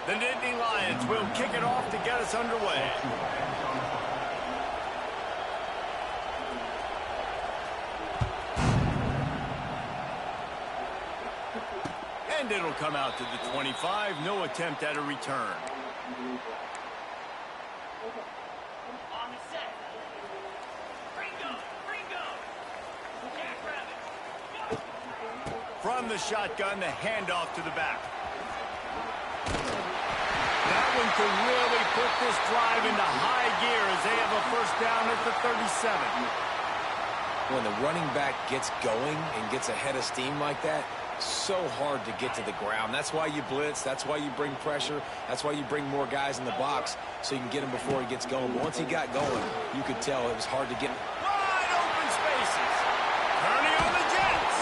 The Nittany Lions will kick it off to get us underway. And it'll come out to the 25. No attempt at a return. From the shotgun, the handoff to the back. That one could really put this drive into high gear as they have a first down at the 37. When the running back gets going and gets ahead of steam like that, so hard to get to the ground. That's why you blitz. That's why you bring pressure. That's why you bring more guys in the box so you can get him before he gets going. But once he got going, you could tell it was hard to get him. Wide open spaces. Turning on the Jets.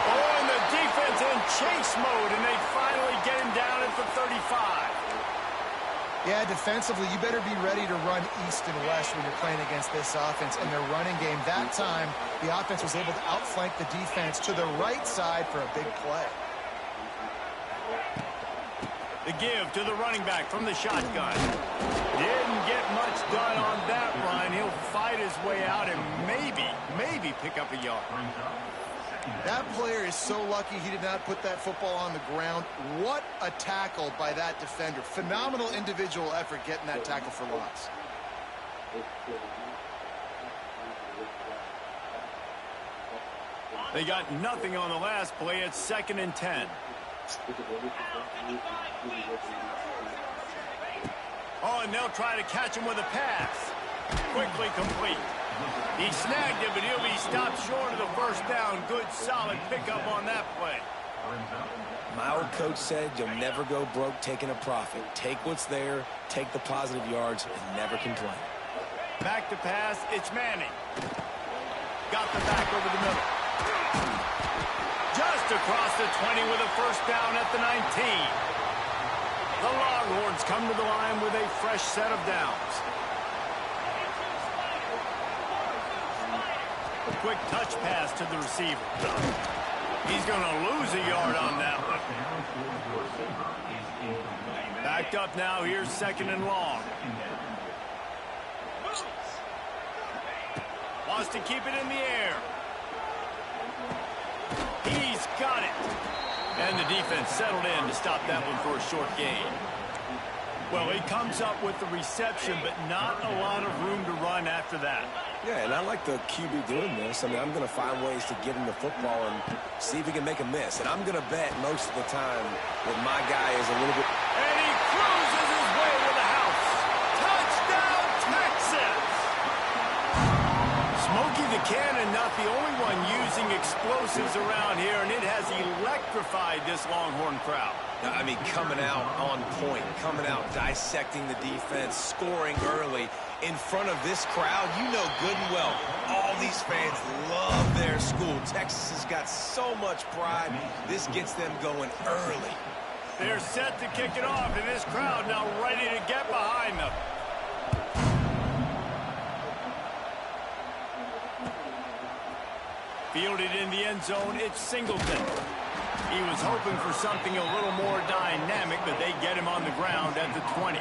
Oh, and the defense in chase mode, and they finally get him down at the 35. Yeah, defensively, you better be ready to run east and west when you're playing against this offense and their running game. That time, the offense was able to outflank the defense to the right side for a big play. The give to the running back from the shotgun. Didn't get much done on that run. He'll fight his way out and maybe pick up a yard. That player is so lucky he did not put that football on the ground. What a tackle by that defender. Phenomenal individual effort getting that tackle for loss. They got nothing on the last play. It's 2nd and 10. Oh, and they'll try to catch him with a pass. Quickly complete. He snagged it, but he'll be stopped short of the first down. Good, solid pickup on that play. My old coach said you'll never go broke taking a profit. Take what's there, take the positive yards, and never complain. Back to pass, it's Manning. Got the back over the middle. Just across the 20 with a first down at the 19. The Longhorns come to the line with a fresh set of downs. A quick touch pass to the receiver. He's going to lose a yard on that one. Backed up now. Here's 2nd and long. Wants to keep it in the air. He's got it. And the defense settled in to stop that one for a short gain. Well, he comes up with the reception, but not a lot of room to run after that. Yeah, and I like the QB doing this. I mean, I'm going to find ways to get him the football and see if he can make a miss. And I'm going to bet most of the time that my guy is a little bit... And he cruises his way to the house. Touchdown, Texas! Smokey the Cannon, not the only one using explosives around here, and it has electrified this Longhorn crowd. I mean, coming out on point, coming out dissecting the defense, scoring early in front of this crowd. You know good and well, all these fans love their school. Texas has got so much pride. This gets them going early. They're set to kick it off, and this crowd now ready to get behind them. Fielded in the end zone, it's Singleton. He was hoping for something a little more dynamic, but they get him on the ground at the 20.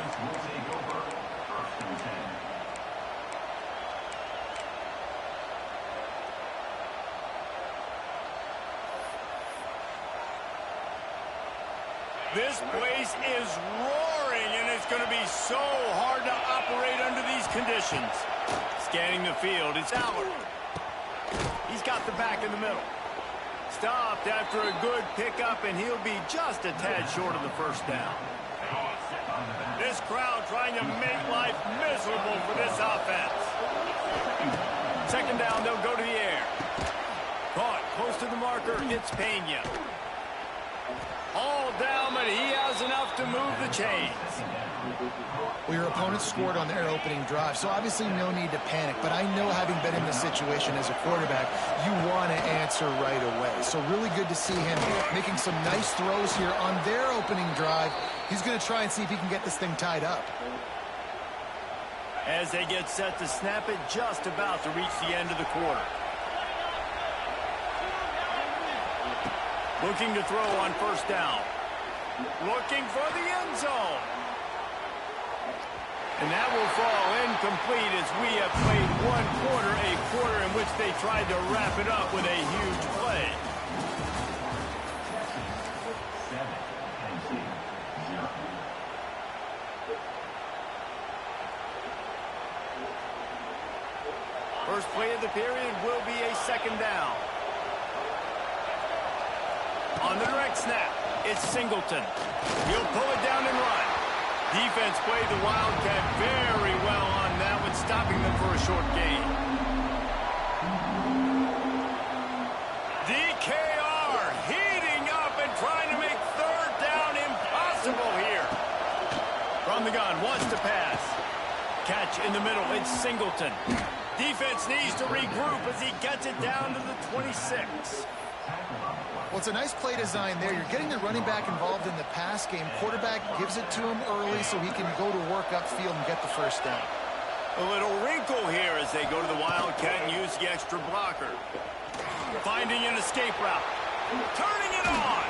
This place is roaring, and it's going to be so hard to operate under these conditions. Scanning the field, it's Allard. He's got the back in the middle. Stopped after a good pickup, and he'll be just a tad short of the first down. This crowd trying to make life miserable for this offense. 2nd down, they'll go to the air. Caught close to the marker, it's Pena. All down, but he has enough to move the chains. Well, your opponent scored on their opening drive, so obviously no need to panic. But I know, having been in this situation as a quarterback, you want to answer right away. So really good to see him making some nice throws here on their opening drive. He's going to try and see if he can get this thing tied up. As they get set to snap it, just about to reach the end of the quarter. Looking to throw on first down. Looking for the end zone. And that will fall incomplete as we have played one quarter, a quarter in which they tried to wrap it up with a huge play. First play of the period will be a second down. On the direct snap, it's Singleton. He'll pull it down and run. Defense played the Wildcat very well on that one, stopping them for a short gain. DKR heating up and trying to make third down impossible here. From the gun, wants to pass. Catch in the middle, it's Singleton. Defense needs to regroup as he gets it down to the 26. Well, it's a nice play design there. You're getting the running back involved in the pass game. Quarterback gives it to him early so he can go to work upfield and get the first down. A little wrinkle here as they go to the Wildcat and use the extra blocker. Finding an escape route. Turning it on.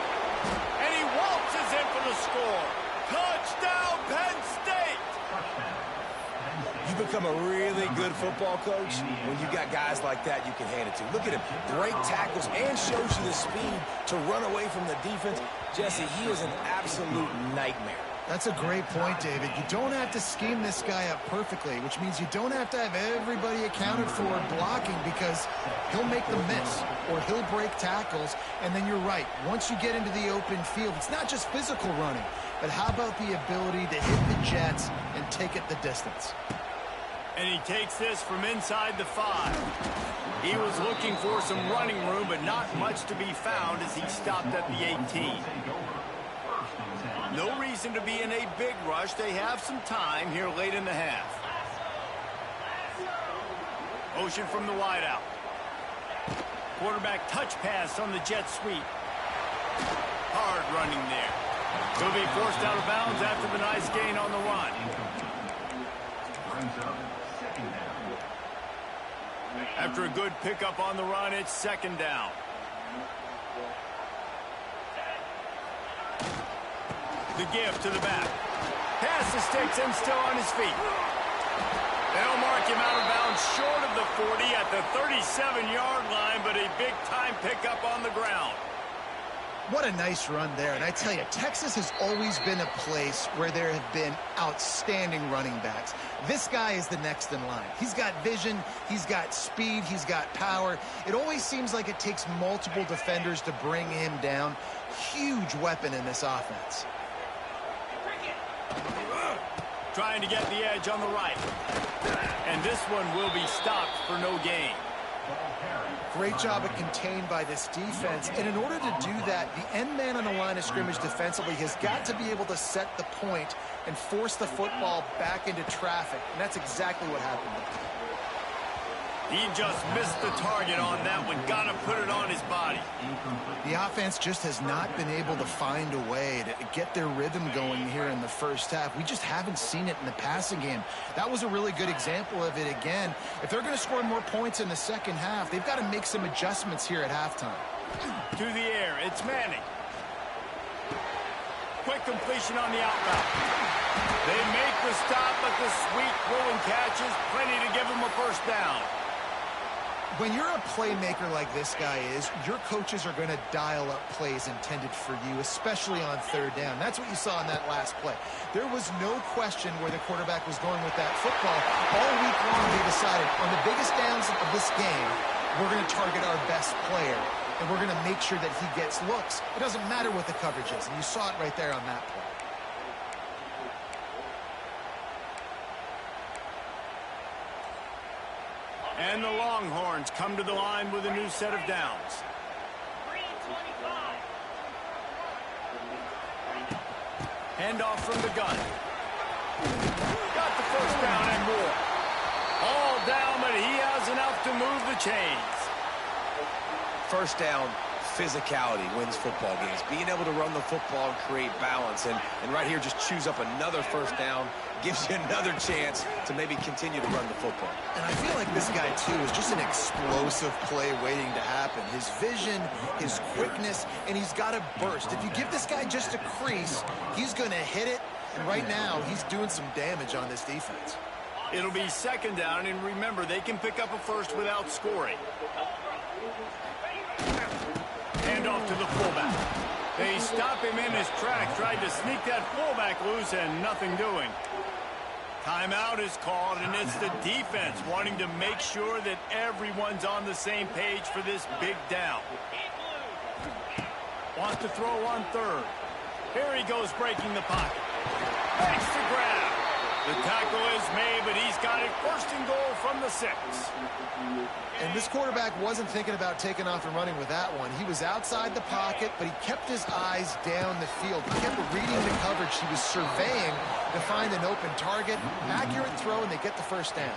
And he waltzes in for the score. Touchdown, Penn State! You become a really good football coach when you got guys like that you can hand it to. Look at him, break tackles and shows you the speed to run away from the defense. Jesse, he is an absolute nightmare. That's a great point, David. You don't have to scheme this guy up perfectly, which means you don't have to have everybody accounted for blocking because he'll make the miss or he'll break tackles. And then you're right. Once you get into the open field, it's not just physical running, but how about the ability to hit the jets and take it the distance? And he takes this from inside the 5. He was looking for some running room, but not much to be found as he stopped at the 18. No reason to be in a big rush. They have some time here late in the half. Motion from the wideout. Quarterback touch pass on the jet sweep. Hard running there. He'll be forced out of bounds after the nice gain on the run. After a good pickup on the run, it's second down. The give to the back. Pass the sticks and still on his feet. They'll mark him out of bounds short of the 40 at the 37-yard line, but a big-time pickup on the ground. What a nice run there. And I tell you, Texas has always been a place where there have been outstanding running backs. This guy is the next in line. He's got vision, he's got speed, he's got power. It always seems like it takes multiple defenders to bring him down. Huge weapon in this offense. Trying to get the edge on the right. And this one will be stopped for no gain. Great job of contained by this defense. And in order to do that, the end man on the line of scrimmage defensively has got to be able to set the point and force the football back into traffic. And that's exactly what happened. He just missed the target on that one. Got to put it on his body. The offense just has not been able to find a way to get their rhythm going here in the first half. We just haven't seen it in the passing game. That was a really good example of it again. If they're going to score more points in the second half, they've got to make some adjustments here at halftime. To the air, it's Manning. Quick completion on the outbound. They make the stop, but the sweet rolling catch is plenty to give them a first down. When you're a playmaker like this guy is, your coaches are going to dial up plays intended for you, especially on third down. That's what you saw in that last play. There was no question where the quarterback was going with that football. All week long, they decided on the biggest downs of this game, we're going to target our best player, and we're going to make sure that he gets looks. It doesn't matter what the coverage is, and you saw it right there on that play. And the Longhorns come to the line with a new set of downs. Handoff from the gun. Got the first down and more. All down, but he has enough to move the chains. First down, physicality wins football games. Being able to run the football and create balance. And right here, just choose up another first down gives you another chance to maybe continue to run the football. And I feel like this guy, too, is just an explosive play waiting to happen. His vision, his quickness, and he's got a burst. If you give this guy just a crease, he's going to hit it. And right now, he's doing some damage on this defense. It'll be second down, and remember, they can pick up a first without scoring. Hand off to the fullback. They stop him in his tracks, tried to sneak that fullback loose, and nothing doing. Timeout is called, and it's the defense wanting to make sure that everyone's on the same page for this big down. Wants to throw on third. Here he goes breaking the pocket. Makes the grab. The tackle is made, but he's got it first and goal from the 6. And this quarterback wasn't thinking about taking off and running with that one. He was outside the pocket, but he kept his eyes down the field. He kept reading the coverage. He was surveying to find an open target. Accurate throw, and they get the first down.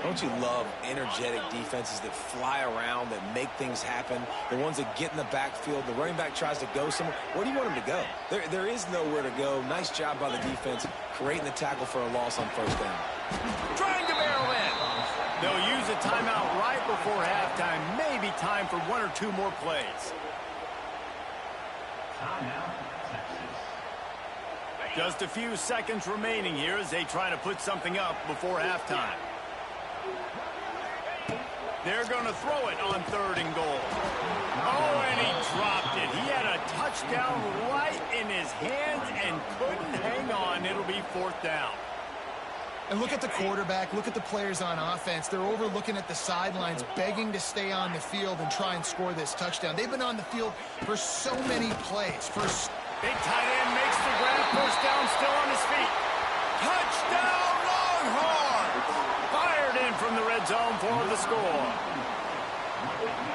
Don't you love energetic defenses that fly around, that make things happen? The ones that get in the backfield. The running back tries to go somewhere. Where do you want him to go? There is nowhere to go. Nice job by the defense creating the tackle for a loss on first down. Trying to barrel in. They'll use a timeout right before halftime. Maybe time for 1 or 2 more plays. Just a few seconds remaining here as they try to put something up before halftime. They're going to throw it on third and goal. Oh, and he dropped it. He had a touchdown right in his hands and couldn't hang on. It'll be fourth down. And look at the quarterback. Look at the players on offense. They're overlooking at the sidelines, begging to stay on the field and try and score this touchdown. They've been on the field for so many plays. Big tight end makes the grab. First down, still on his feet. Touchdown, Longhorns! Fired in from the red zone for the score.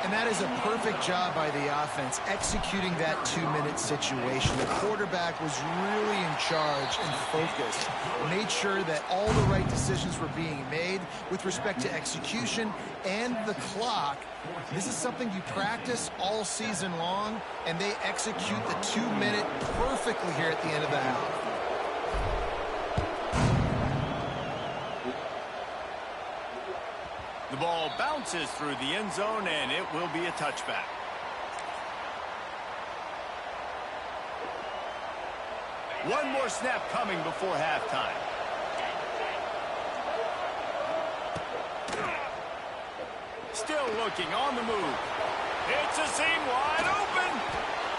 And that is a perfect job by the offense, executing that 2-minute situation. The quarterback was really in charge and focused, made sure that all the right decisions were being made with respect to execution and the clock. This is something you practice all season long, and they execute the 2-minute perfectly here at the end of the half. The ball bounces through the end zone, and it will be a touchback. One more snap coming before halftime. Still looking on the move. It's a seam wide open.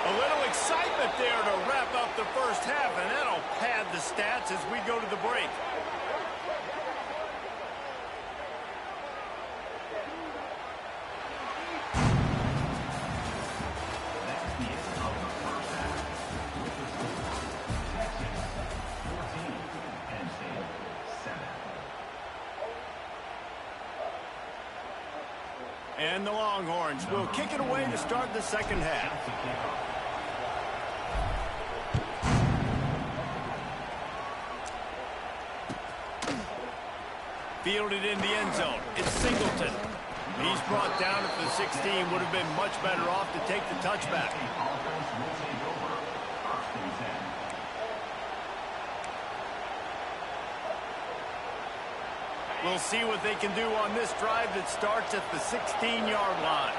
A little excitement there to wrap up the first half, and that'll pad the stats as we go to the break. And the Longhorns will kick it away to start the second half. Fielded in the end zone. It's Singleton. He's brought down at the 16. Would have been much better off to take the touchback. We'll see what they can do on this drive that starts at the 16-yard line.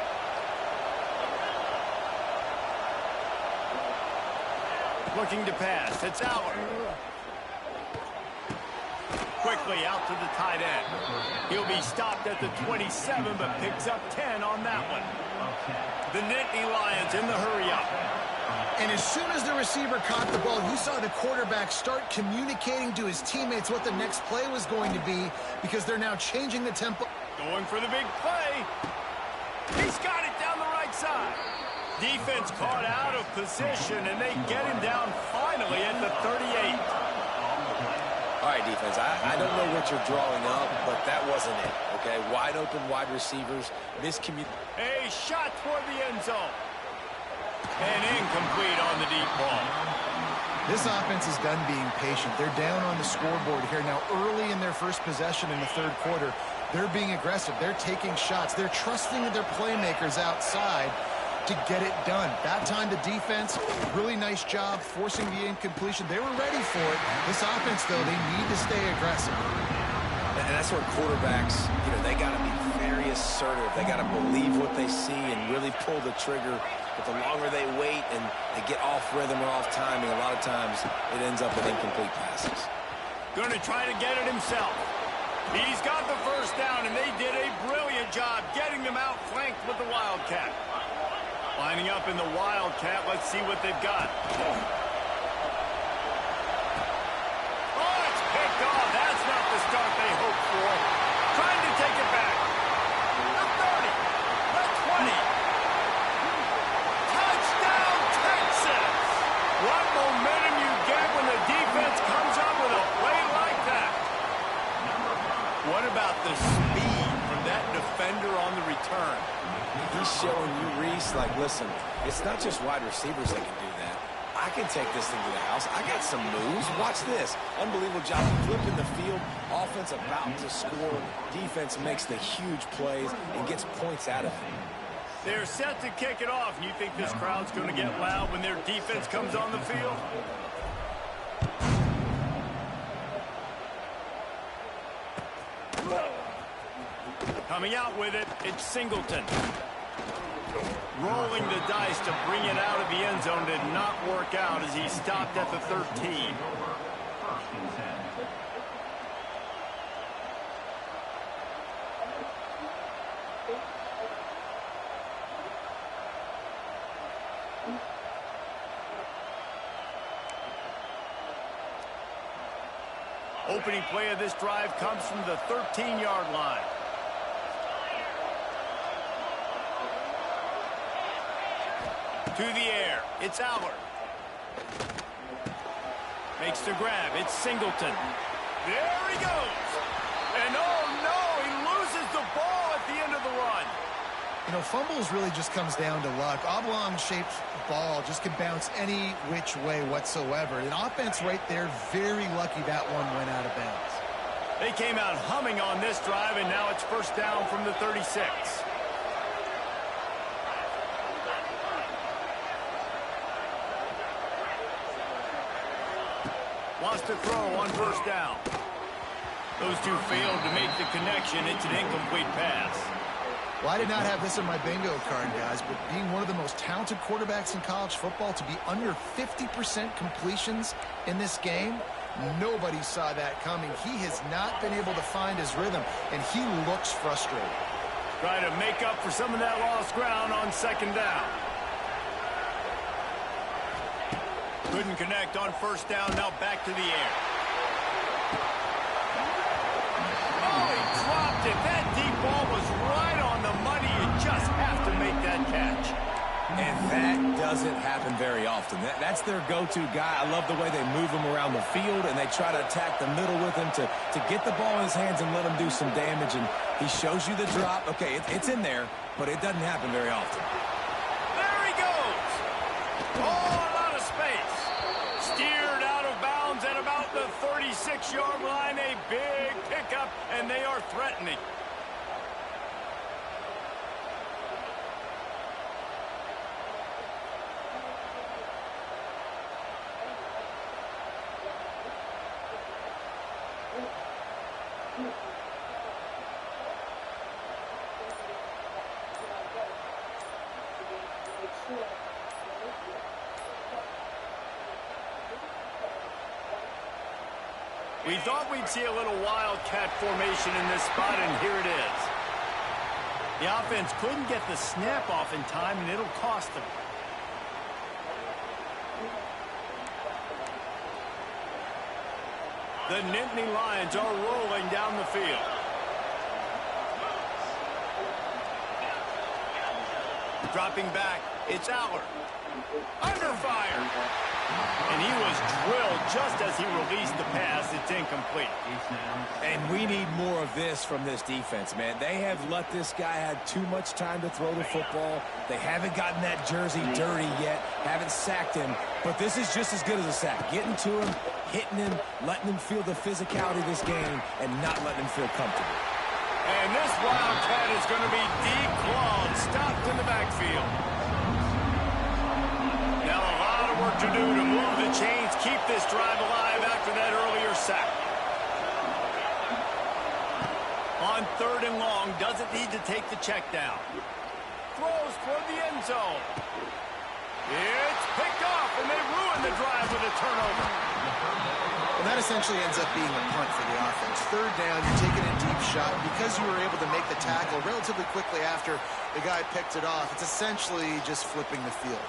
Looking to pass. It's Aller. Quickly out to the tight end. He'll be stopped at the 27, but picks up 10 on that one. The Nittany Lions in the hurry-up. And as soon as the receiver caught the ball, you saw the quarterback start communicating to his teammates what the next play was going to be, because they're now changing the tempo. Going for the big play. He's got it down the right side. Defense caught out of position, and they get him down finally at the 38. All right, defense, I don't know what you're drawing up, but that wasn't it, okay? Wide open wide receivers, miscommunication. A shot toward the end zone. And incomplete on the deep ball. This offense is done being patient. They're down on the scoreboard here. Now, early in their first possession in the third quarter, they're being aggressive. They're taking shots. They're trusting their playmakers outside to get it done. That time the defense, really nice job forcing the incompletion. They were ready for it. This offense, though, they need to stay aggressive. And that's where quarterbacks, they got to be very assertive. They got to believe what they see and really pull the trigger. But the longer they wait and they get off rhythm or off timing, a lot of times it ends up in incomplete passes. Going to try to get it himself. He's got the first down, and they did a brilliant job getting them out flanked with the Wildcat. Lining up in the Wildcat, let's see what they've got. Picked off. That's not the start they hoped for. Trying to take it back. The 30. The 20. Touchdown, Texas! What momentum you get when the defense comes up with a play like that. What about the speed from that defender on the return? He's showing you, Reese, like, listen, it's not just wide receivers that can do that. I can take this thing to the house. I got some moves. Watch this. Unbelievable job flipping the field. Offense about to score. Defense makes the huge plays and gets points out of it. They're set to kick it off. And you think this crowd's going to get loud when their defense comes on the field? Coming out with it, it's Singleton. Rolling the dice to bring it out of the end zone did not work out as he stopped at the 13. Opening play of this drive comes from the 13-yard line. To the air, it's Allard. Makes the grab, it's Singleton. There he goes. And oh no, he loses the ball at the end of the run. Fumbles really just comes down to luck. Oblong-shaped ball just can bounce any which way whatsoever. An offense right there, very lucky that one went out of bounds. They came out humming on this drive, and now it's first down from the 36. Wants to throw on first down. Those two failed to make the connection. It's an incomplete pass. Well, I did not have this in my bingo card, guys, but being one of the most talented quarterbacks in college football, to be under 50% completions in this game, nobody saw that coming. He has not been able to find his rhythm, and he looks frustrated. Trying to make up for some of that lost ground on second down. Couldn't connect on first down, now back to the air. Oh, he dropped it. That deep ball was right on the money. You just have to make that catch. And that doesn't happen very often. That's their go-to guy. I love the way they move him around the field, and they try to attack the middle with him to get the ball in his hands and let him do some damage. And he shows you the drop. Okay, it's in there, but it doesn't happen very often. There he goes. Oh, a lot of space. Steered out of bounds at about the 36-yard line. A big pickup, and they are threatening. We thought we'd see a little wildcat formation in this spot, and here it is. The offense couldn't get the snap off in time, and it'll cost them. The Nittany Lions are rolling down the field. Dropping back, it's Allard. Under fire. And he was drilled just as he released the pass. It's incomplete. And we need more of this from this defense, man. They have let this guy have too much time to throw the football. They haven't gotten that jersey dirty yet, haven't sacked him. But this is just as good as a sack. Getting to him, hitting him, letting him feel the physicality of this game, and not letting him feel comfortable. And this Wildcat is going to be declawed, stopped in the backfield. this drive alive after that earlier sack. On 3rd and long, doesn't need to take the check down. Throws toward the end zone. It's picked off, and they ruin the drive with a turnover. Well, that essentially ends up being a punt for the offense. 3rd down, you're taking a deep shot. Because you were able to make the tackle relatively quickly after the guy picked it off, it's essentially just flipping the field.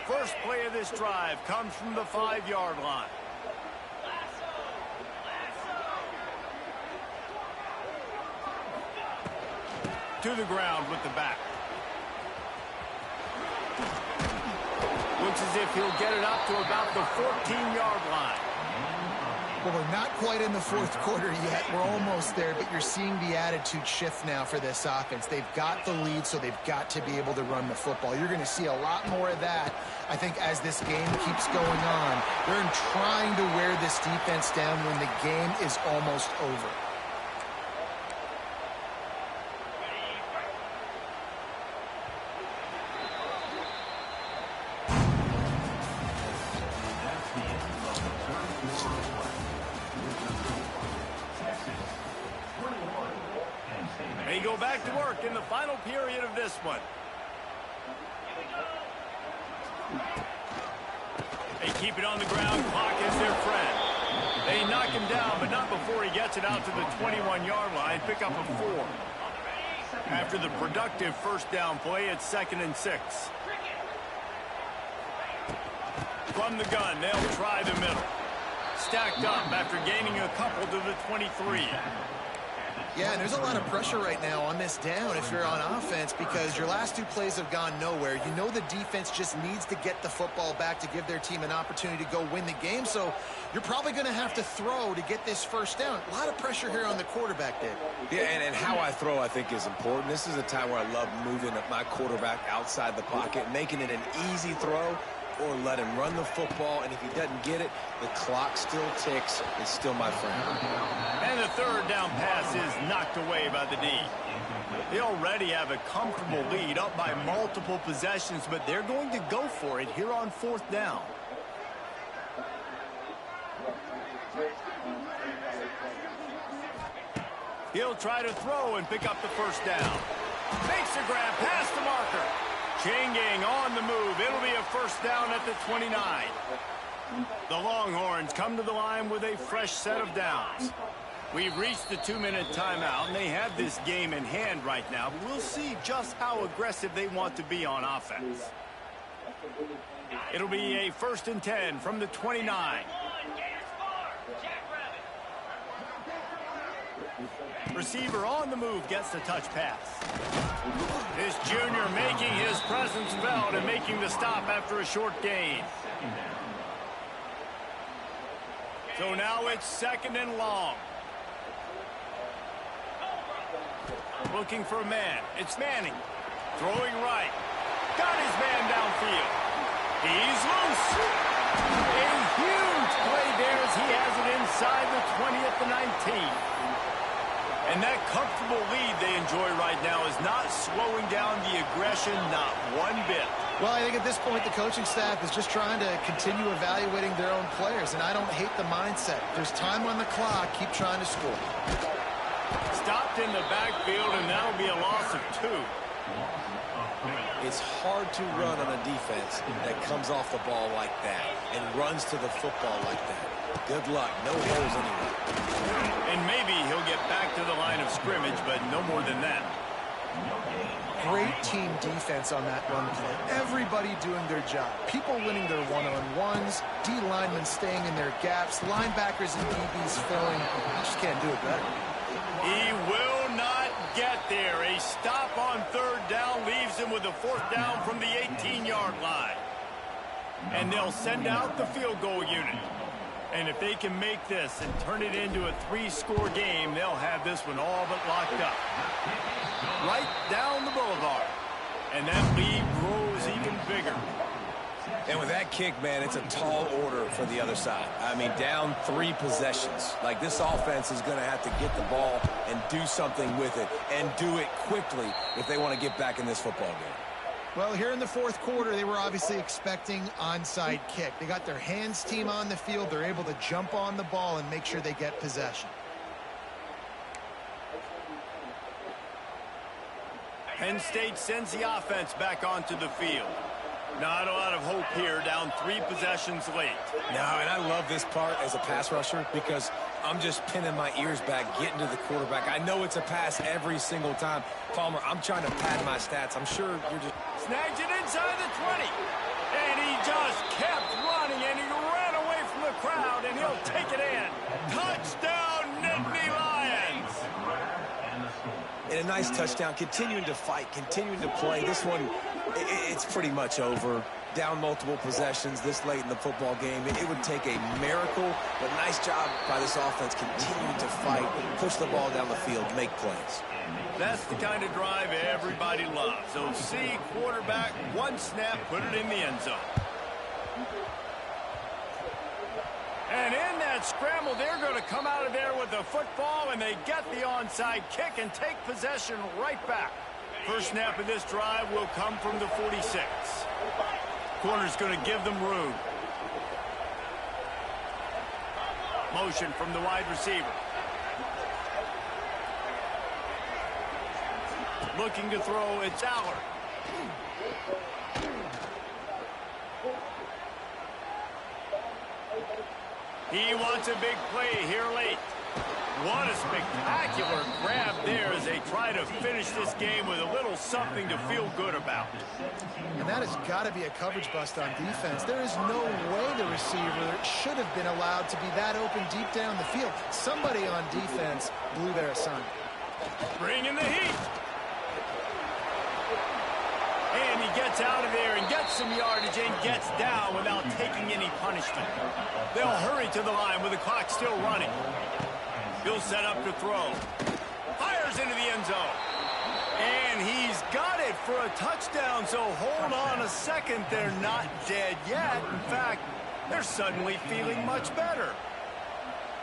First play of this drive comes from the 5-yard line. To the ground with the back. Looks as if he'll get it up to about the 14-yard line. Well, we're not quite in the 4th quarter yet. We're almost there, but you're seeing the attitude shift now for this offense. They've got the lead, so they've got to be able to run the football. You're going to see a lot more of that, I think, as this game keeps going on. They're trying to wear this defense down when the game is almost over. They go back to work in the final period of this one. They keep it on the ground. Clock is their friend. They knock him down, but not before he gets it out to the 21-yard line. Pick up a 4. After the productive first down play, it's 2nd and 6. From the gun, they'll try the middle. Stacked up after gaining a couple to the 23. Yeah, and there's a lot of pressure right now on this down if you're on offense because your last 2 plays have gone nowhere. You know the defense just needs to get the football back to give their team an opportunity to go win the game, so you're probably going to have to throw to get this first down. A lot of pressure here on the quarterback, Dave. Yeah, and how I throw, I think, is important. This is a time where I love moving my quarterback outside the pocket, making it an easy throw, or let him run the football, and if he doesn't get it, the clock still ticks. It's still my friend. And the 3rd down pass is knocked away by the D. They already have a comfortable lead up by multiple possessions, but they're going to go for it here on 4th down. He'll try to throw and pick up the first down. Makes the grab past the marker. Chain gang on the move. It'll be a first down at the 29. The Longhorns come to the line with a fresh set of downs. We've reached the 2-minute timeout, and they have this game in hand right now. But we'll see just how aggressive they want to be on offense. It'll be a 1st and 10 from the 29. Receiver on the move gets the touch pass. This junior making his presence felt and making the stop after a short gain. So now it's 2nd and long. Looking for a man. It's Manning. Throwing right. Got his man downfield. He's loose. A huge play there as he has it inside the 20 at the 19. And that comfortable lead they enjoy right now is not slowing down the aggression, not one bit. Well, I think at this point the coaching staff is just trying to continue evaluating their own players, and I don't hate the mindset. There's time on the clock. Keep trying to score. Stopped in the backfield, and that'll be a loss of 2. It's hard to run on a defense that comes off the ball like that and runs to the football like that. Good luck. No holes anywhere. And maybe he'll get back to the line of scrimmage, but no more than that. Great team defense on that run play. Everybody doing their job. People winning their one-on-ones, D linemen staying in their gaps, linebackers and DBs filling. You just can't do it better. He will not get there. A stop on 3rd down leaves him with a 4th down from the 18-yard line. And they'll send out the field goal unit. And if they can make this and turn it into a 3-score game, they'll have this one all but locked up. Right down the boulevard. And that lead grows even bigger. And with that kick, man, it's a tall order for the other side. I mean, down 3 possessions. Like, this offense is going to have to get the ball and do something with it and do it quickly if they want to get back in this football game. Well, here in the fourth quarter, they were obviously expecting onside kick. They got their hands team on the field. They're able to jump on the ball and make sure they get possession. Penn State sends the offense back onto the field. Not a lot of hope here, down 3 possessions late. No, and I love this part as a pass rusher because I'm just pinning my ears back, getting to the quarterback. I know it's a pass every single time. Palmer, I'm trying to pad my stats. I'm sure you're just... Snags it inside the 20. And he just kept running, and he ran away from the crowd, and he'll take it in. Touchdown, Nittany Lions! And a nice touchdown, continuing to fight, continuing to play. This one, it's pretty much over. Down multiple possessions this late in the football game. It would take a miracle, but nice job by this offense continuing to fight, push the ball down the field, make plays. That's the kind of drive everybody loves. So see, quarterback, 1 snap, put it in the end zone. And in that scramble, they're going to come out of there with the football, and they get the onside kick and take possession right back. First snap of this drive will come from the 46. Corner's going to give them room. Motion from the wide receiver. Looking to throw, it's Aller. He wants a big play here late. What a spectacular grab there as they try to finish this game with a little something to feel good about. And that has got to be a coverage bust on defense. There is no way the receiver should have been allowed to be that open deep down the field. Somebody on defense blew their assignment. Bring in the heat. And he gets out of there and gets some yardage and gets down without taking any punishment. They'll hurry to the line with the clock still running. He'll set up to throw. Fires into the end zone. And he's got it for a touchdown, so hold on a second. They're not dead yet. In fact, they're suddenly feeling much better.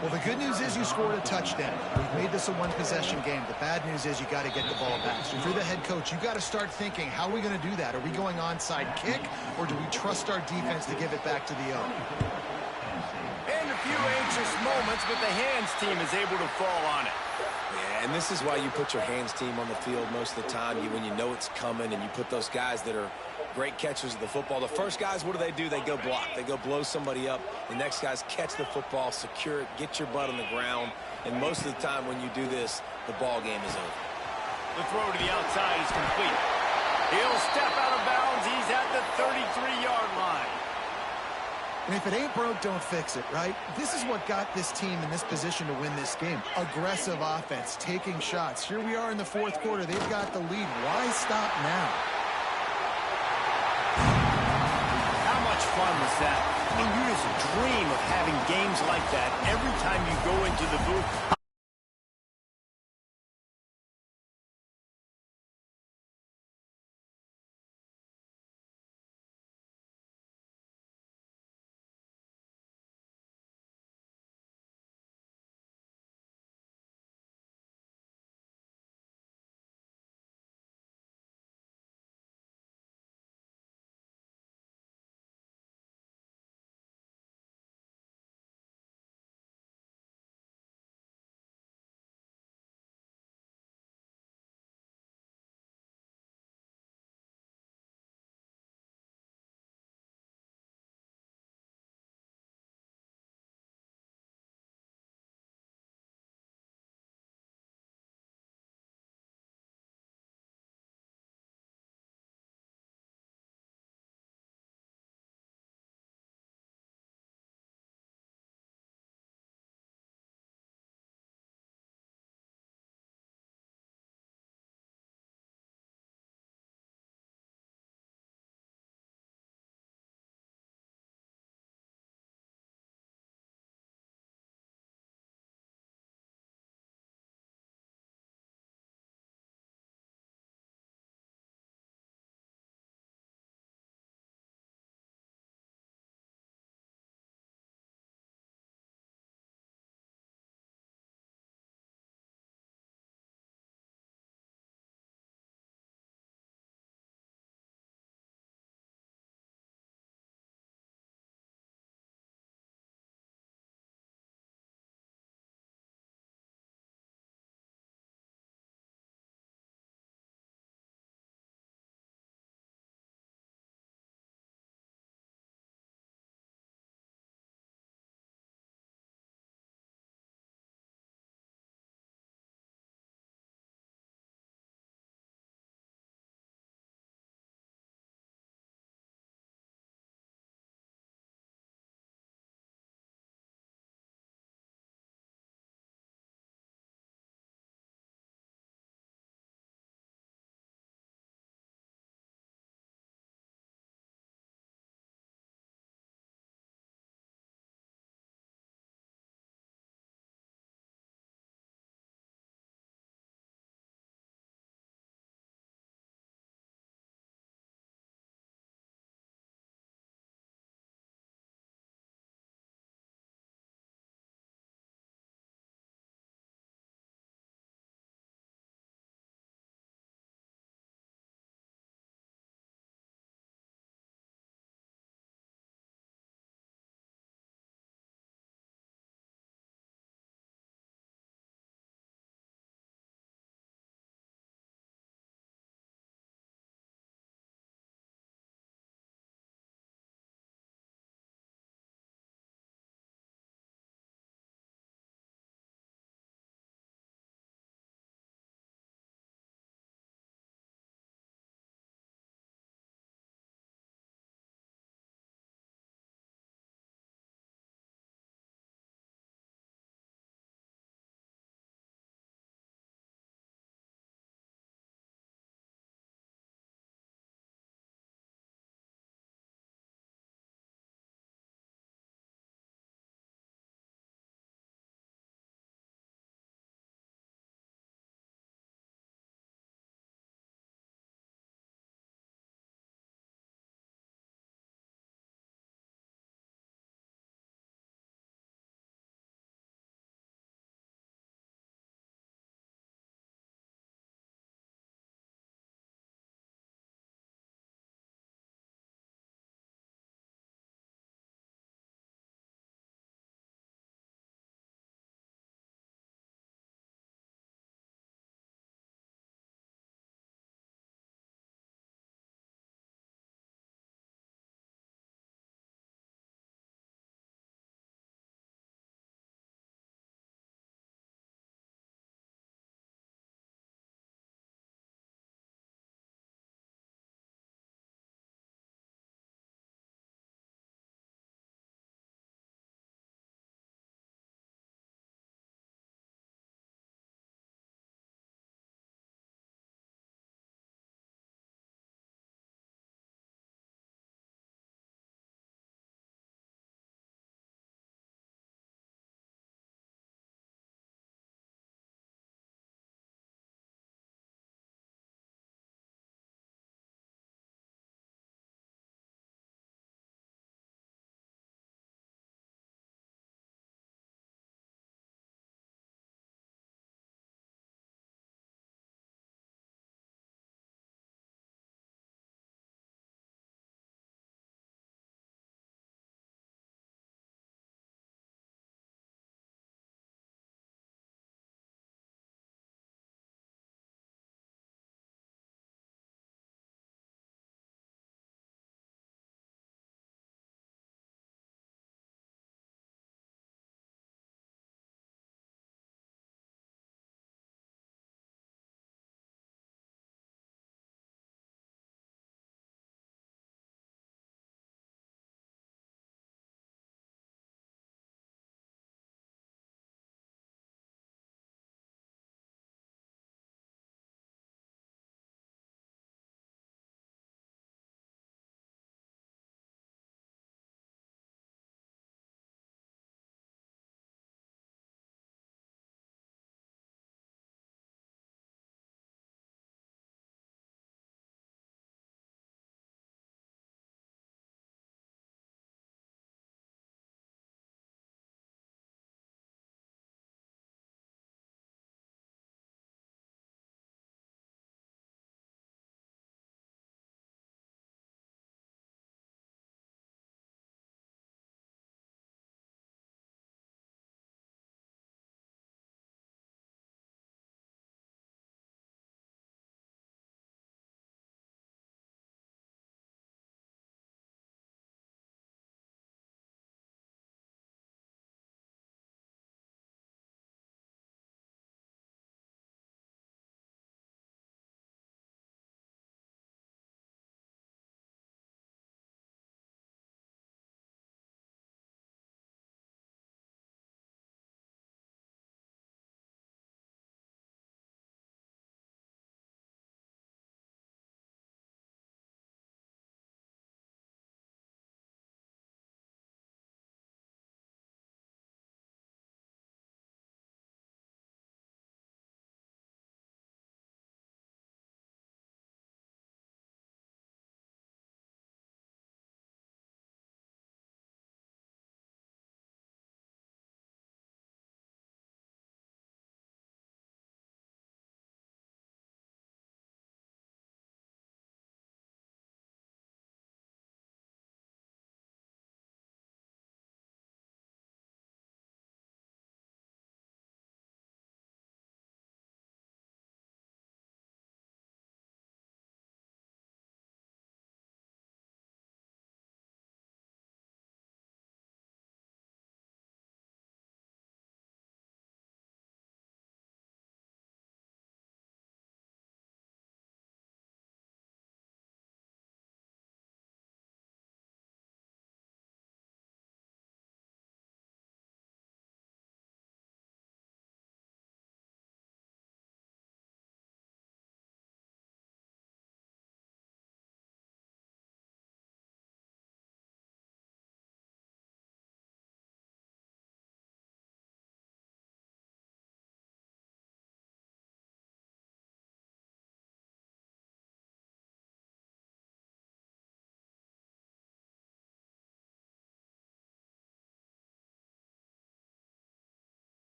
Well, the good news is you scored a touchdown. We've made this a one-possession game. The bad news is you got to get the ball back. So if you're the head coach, you got to start thinking, how are we going to do that? Are we going onside kick, or do we trust our defense to give it back to the owner? And a few anxious moments, but the hands team is able to fall on it. Yeah, and this is why you put your hands team on the field most of the time. When you know it's coming, and you put those guys that are great catchers of the football. The first guys, what do? They go block. They go blow somebody up. The next guys catch the football, secure it, get your butt on the ground. And most of the time when you do this, the ball game is over. The throw to the outside is complete. He'll step out of bounds. He's at the 33-yard line. And if it ain't broke, don't fix it, right? This is what got this team in this position to win this game. Aggressive offense, taking shots. Here we are in the fourth quarter. They've got the lead. Why stop now? How much fun was that? I mean, you just dream of having games like that every time you go into the booth.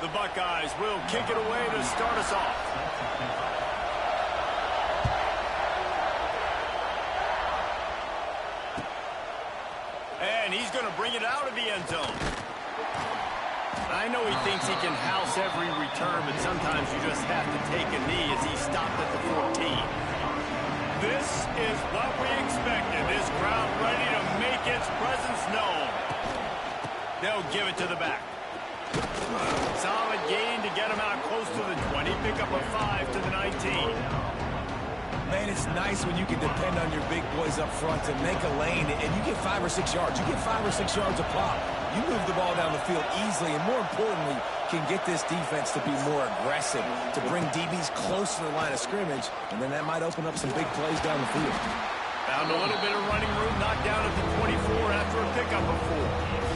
The Buckeyes will kick it away to start us off. And he's going to bring it out of the end zone. I know he thinks he can house every return, but sometimes you just have to take a knee as he stopped at the 14. This is what we expected. This crowd ready to make its presence known. They'll give it to the back. Solid gain to get him out close to the 20. Pick up a 5 to the 19. Man, it's nice when you can depend on your big boys up front to make a lane, and you get 5 or 6 yards. You get 5 or 6 yards a pop. You move the ball down the field easily, and more importantly, can get this defense to be more aggressive, to bring DBs close to the line of scrimmage, and then that might open up some big plays down the field. Found a little bit of running room, knocked down at the 24 after a pickup of 4.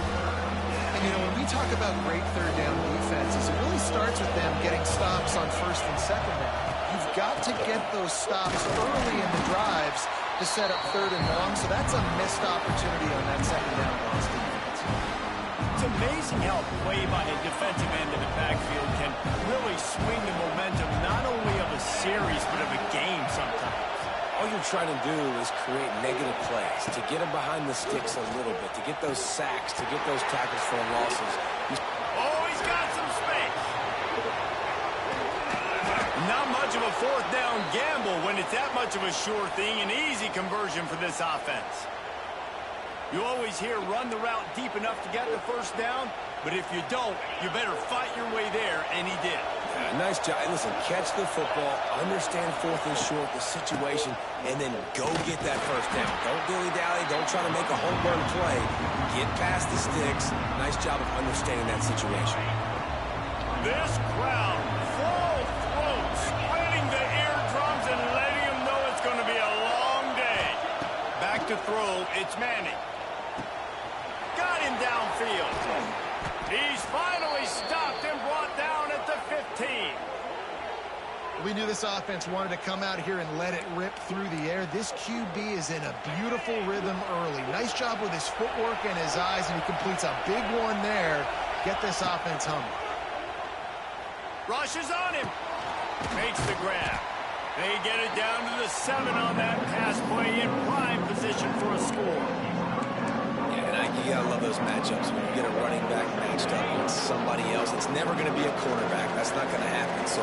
And, you know, when we talk about great third down defenses, it really starts with them getting stops on first and second down. You've got to get those stops early in the drives to set up third and long, so that's a missed opportunity on that second down loss defense. It's amazing how a play by a defensive end in the backfield can really swing the momentum not only of a series but of a game sometimes. All you're trying to do is create negative plays, to get them behind the sticks a little bit, to get those sacks, to get those tackles for losses. He's got some space. Not much of a fourth down gamble when it's that much of a sure thing, an easy conversion for this offense. You always hear run the route deep enough to get the first down, but if you don't, you better fight your way there, and he did. Yeah, nice job. Listen, catch the football, understand fourth and short, the situation, and then go get that first down. Don't dilly-dally. Don't try to make a home run play. Get past the sticks. Nice job of understanding that situation. This crowd, full throat, splitting the eardrums and letting them know it's going to be a long day. Back to throw, it's Manning. Got him downfield. He's finally stopped and brought down at the 15. We knew this offense wanted to come out here and let it rip through the air. This QB is in a beautiful rhythm early. Nice job with his footwork and his eyes, and he completes a big one there. Get this offense humming. Rushes on him. Makes the grab. They get it down to the 7 on that pass play in prime position for a score. You gotta love those matchups. When you get a running back matched up with somebody else, it's never going to be a quarterback. That's not going to happen. So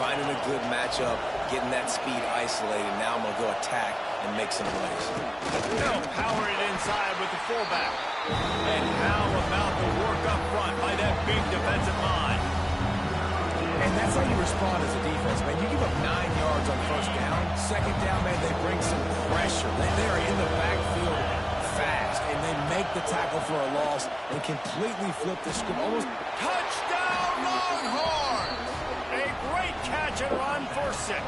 finding a good matchup, getting that speed isolated, now I'm going to go attack and make some plays. They'll power it inside with the fullback. And how about the work up front by that big defensive line? And that's how you respond as a defense, man. You give up 9 yards on first down. Second down, man, they bring some pressure. They are in the backfield fast, and they make the tackle for a loss and completely flip the script. Almost touchdown Longhorns! A great catch and run for 6.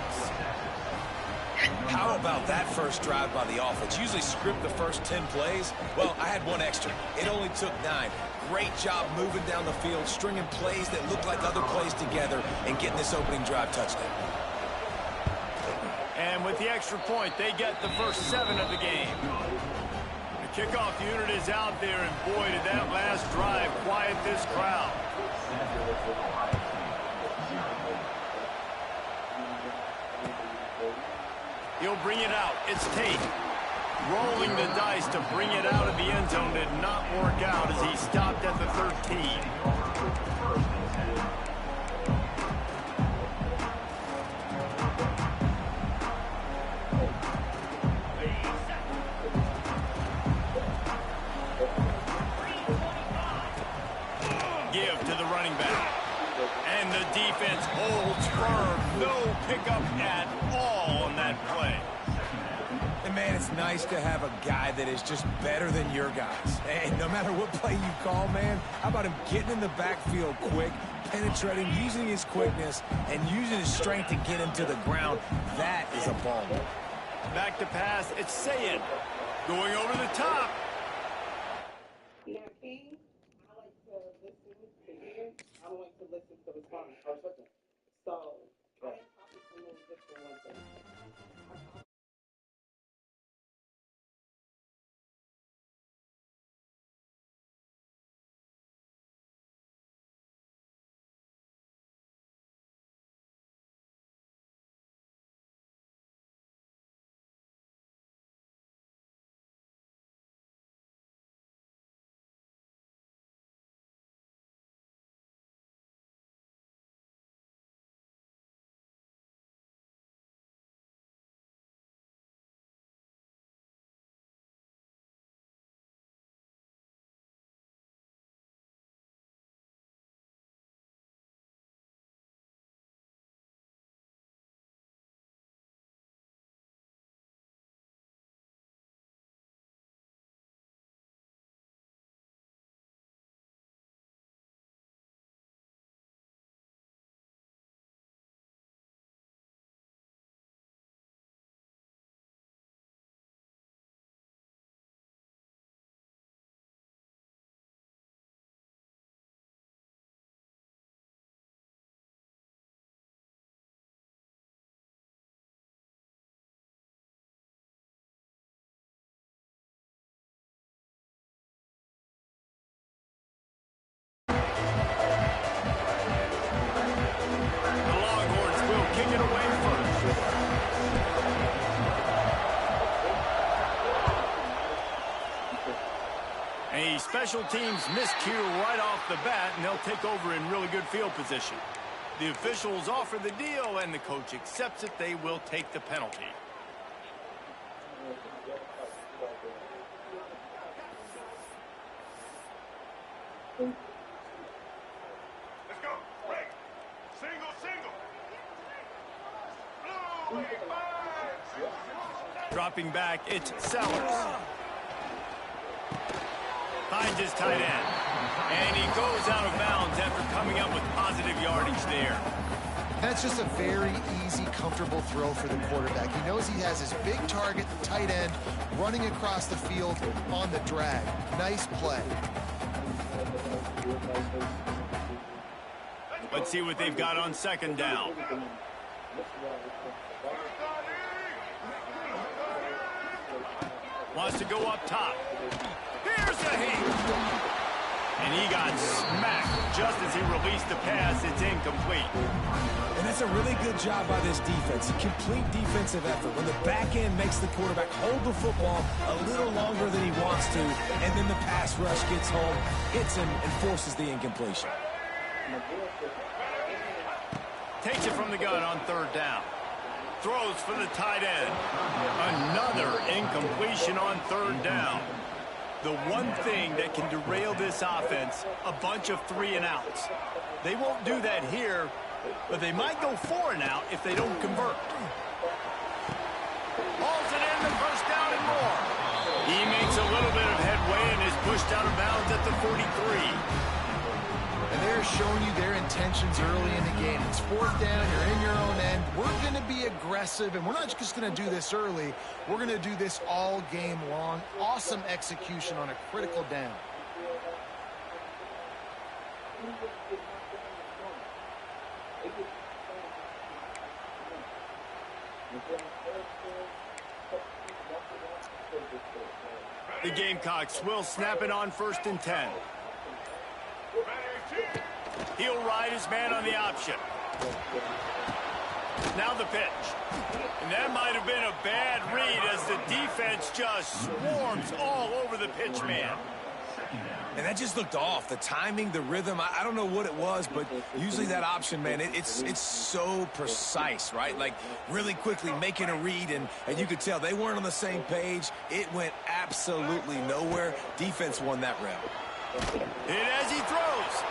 How about that first drive by the offense? Usually script the first 10 plays. Well, I had one extra. It only took 9. Great job moving down the field, stringing plays that look like other plays together, and getting this opening drive touchdown. And with the extra point, they get the first 7 of the game. Kickoff unit is out there, and boy, did that last drive quiet this crowd. He'll bring it out. It's Tate. Rolling the dice to bring it out of the end zone did not work out as he stopped at the 13. Give to the running back. And the defense holds firm. No pickup at all on that play. And, man, it's nice to have a guy that is just better than your guys. And no matter what play you call, man, how about him getting in the backfield quick, penetrating, using his quickness, and using his strength to get him to the ground. That is a ball. Back to pass. It's Sayed. Going over the top. Yeah, King, I like to listen to hear. I don't like to listen to respond. So, I am probably a little different with it. A special teams miscue right off the bat, and they'll take over in really good field position. The officials offer the deal, and the coach accepts it. They will take the penalty. Let's go. Break. Single, single. Blue, Dropping back, it's Sellers. Finds his tight end. And he goes out of bounds after coming up with positive yardage there. That's just a very easy, comfortable throw for the quarterback. He knows he has his big target, the tight end, running across the field on the drag. Nice play. Let's see what they've got on second down. Wants to go up top. Here's the hit. And he got smacked just as he released the pass. It's incomplete. And that's a really good job by this defense. A complete defensive effort. When the back end makes the quarterback hold the football a little longer than he wants to, and then the pass rush gets home, hits him, and forces the incompletion. Takes it from the gun on third down. Throws for the tight end. Another incompletion on third down. The one thing that can derail this offense, a bunch of 3-and-outs. They won't do that here, but they might go 4-and-out if they don't convert. Hauls it in, the first down and more. He makes a little bit of headway and is pushed out of bounds at the 43. And they're showing you their intentions early in the game. It's fourth down, you're in your own end. We're going to be aggressive, and we're not just going to do this early. We're going to do this all game long. Awesome execution on a critical down. The Gamecocks will snap it on 1st and 10. He'll ride his man on the option. Now the pitch. And that might have been a bad read as the defense just swarms all over the pitch man. And that just looked off. The timing, the rhythm, I don't know what it was, but usually that option, man, it's so precise, right? Like really quickly making a read, and you could tell they weren't on the same page. It went absolutely nowhere. Defense won that round. Hit as he throws.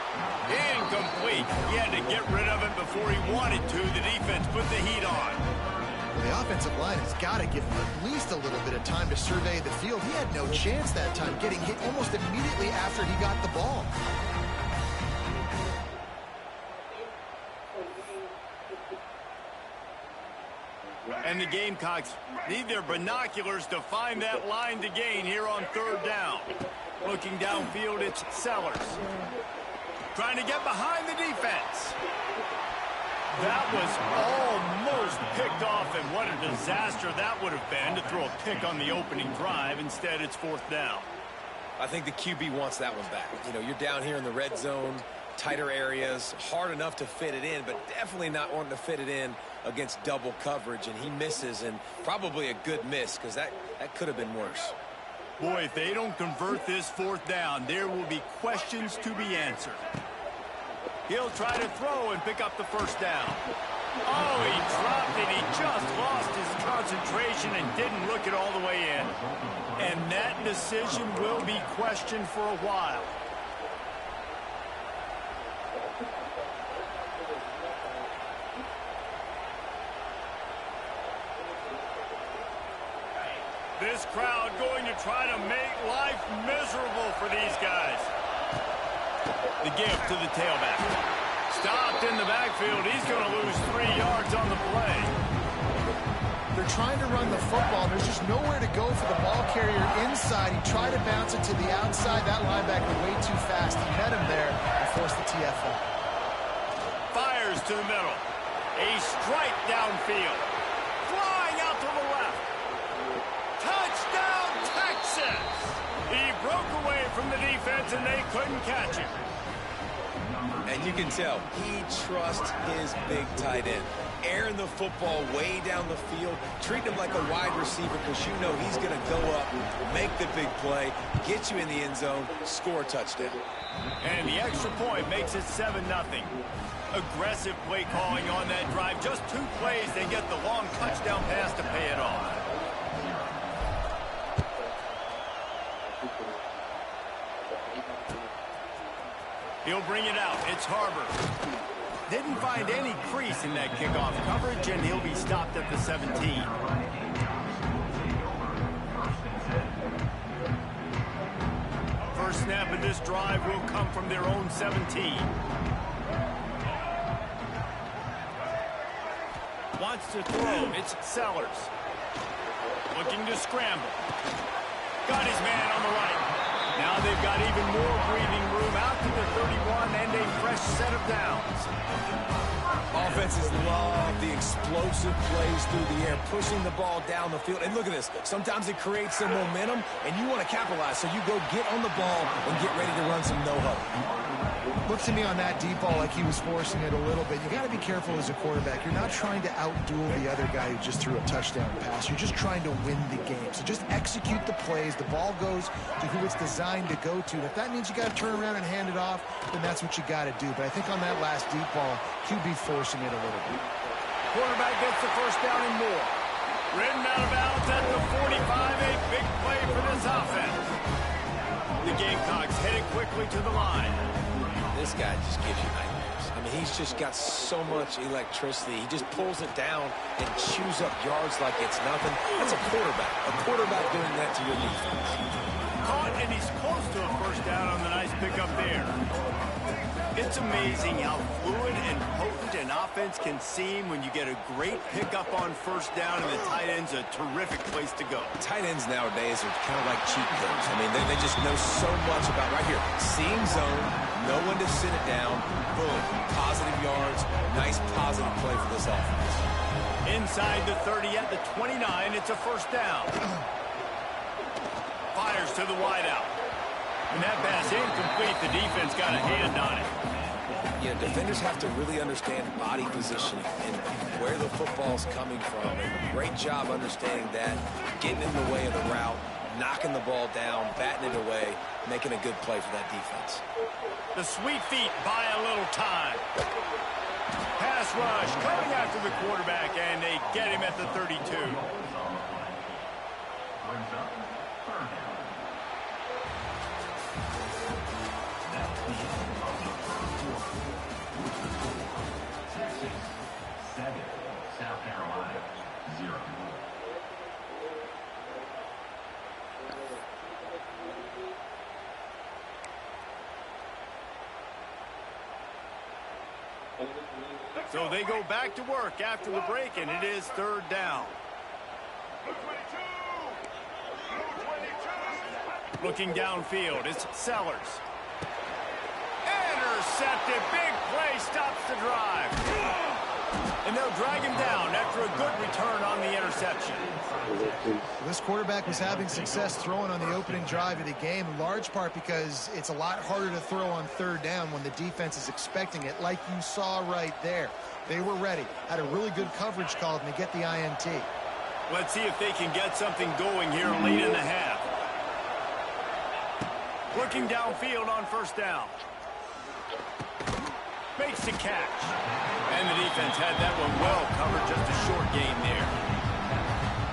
Incomplete. He had to get rid of it before he wanted to. The defense put the heat on. Well, the offensive line has got to give him at least a little bit of time to survey the field. He had no chance that time, getting hit almost immediately after he got the ball. And the Gamecocks need their binoculars to find that line to gain here on third down. Looking downfield, it's Sellers. Trying to get behind the defense. That was almost picked off, and what a disaster that would have been to throw a pick on the opening drive. Instead, it's fourth down. I think the QB wants that one back. You know, you're down here in the red zone, tighter areas, hard enough to fit it in, but definitely not wanting to fit it in against double coverage, and he misses, and probably a good miss because that could have been worse. Boy, if they don't convert this fourth down, there will be questions to be answered. He'll try to throw and pick up the first down. Oh, he dropped it. He just lost his concentration and didn't look it all the way in. And that decision will be questioned for a while. This crowd going to try to make life miserable for these guys. The gift to the tailback. Stopped in the backfield. He's going to lose 3 yards on the play. They're trying to run the football. There's just nowhere to go for the ball carrier inside. He tried to bounce it to the outside. That linebacker way too fast. He met him there and forced the TFL. Fires to the middle. A strike downfield. Flying out to the left. Touchdown, Texas! He broke away from the defense, and they couldn't catch him. And you can tell he trusts his big tight end. airing the football way down the field. Treat him like a wide receiver because you know he's going to go up, make the big play, get you in the end zone, score a touchdown. And the extra point makes it 7-0. Aggressive play calling on that drive. Just 2 plays, they get the long touchdown pass to pay it off. He'll bring it out. It's Harbor. Didn't find any crease in that kickoff coverage, and he'll be stopped at the 17. First snap of this drive will come from their own 17. Wants to throw. It's Sellers. Looking to scramble. Got his man on the right. Now they've got even more breathing room out to the 31 and a fresh set of downs. Offenses love the explosive plays through the air, pushing the ball down the field. And look at this. Sometimes it creates some momentum, and you want to capitalize. So you go get on the ball and get ready to run some no-huddle. Looks to me on that deep ball like he was forcing it a little bit. You got to be careful as a quarterback. You're not trying to outduel the other guy who just threw a touchdown pass. You're just trying to win the game. So just execute the plays. The ball goes to who it's designed to go to. And if that means you got to turn around and hand it off, then that's what you got to do. But I think on that last deep ball, QB forcing it a little bit. Quarterback gets the first down and more. Ridden out of bounds at the 45. A big play for this offense. The Gamecocks headed quickly to the line. This guy just gives you nightmares. I mean, he's just got so much electricity. He just pulls it down and chews up yards like it's nothing. That's a quarterback. A quarterback doing that to your defense. Caught, and he's close to a first down on the nice pickup there. It's amazing how fluid and potent an offense can seem when you get a great pickup on first down, and the tight end's a terrific place to go. Tight ends nowadays are kind of like cheat codes. I mean, they just know so much about right here. Seeing zone, know when to sit it down, boom, positive yards, nice positive play for this offense. Inside the 30 at the 29, it's a first down. Fires to the wideout. When that pass incomplete, the defense got a hand on it. Yeah, defenders have to really understand body positioning and where the football's coming from. And great job understanding that, getting in the way of the route, knocking the ball down, batting it away, making a good play for that defense. The sweet feet buy a little time. Pass rush coming after the quarterback, and they get him at the 32. South Carolina, 0. So they go back to work after the break, and it is third down. Looking downfield, it's Sellers. Intercepted, big play, stops the drive. And they'll drag him down after a good return on the interception. This quarterback was having success throwing on the opening drive of the game, in large part because it's a lot harder to throw on third down when the defense is expecting it, like you saw right there. They were ready, had a really good coverage call, and they get the INT. Let's see if they can get something going here late in the half. Looking downfield on first down. Makes the catch. And the defense had that one well covered, just a short gain there.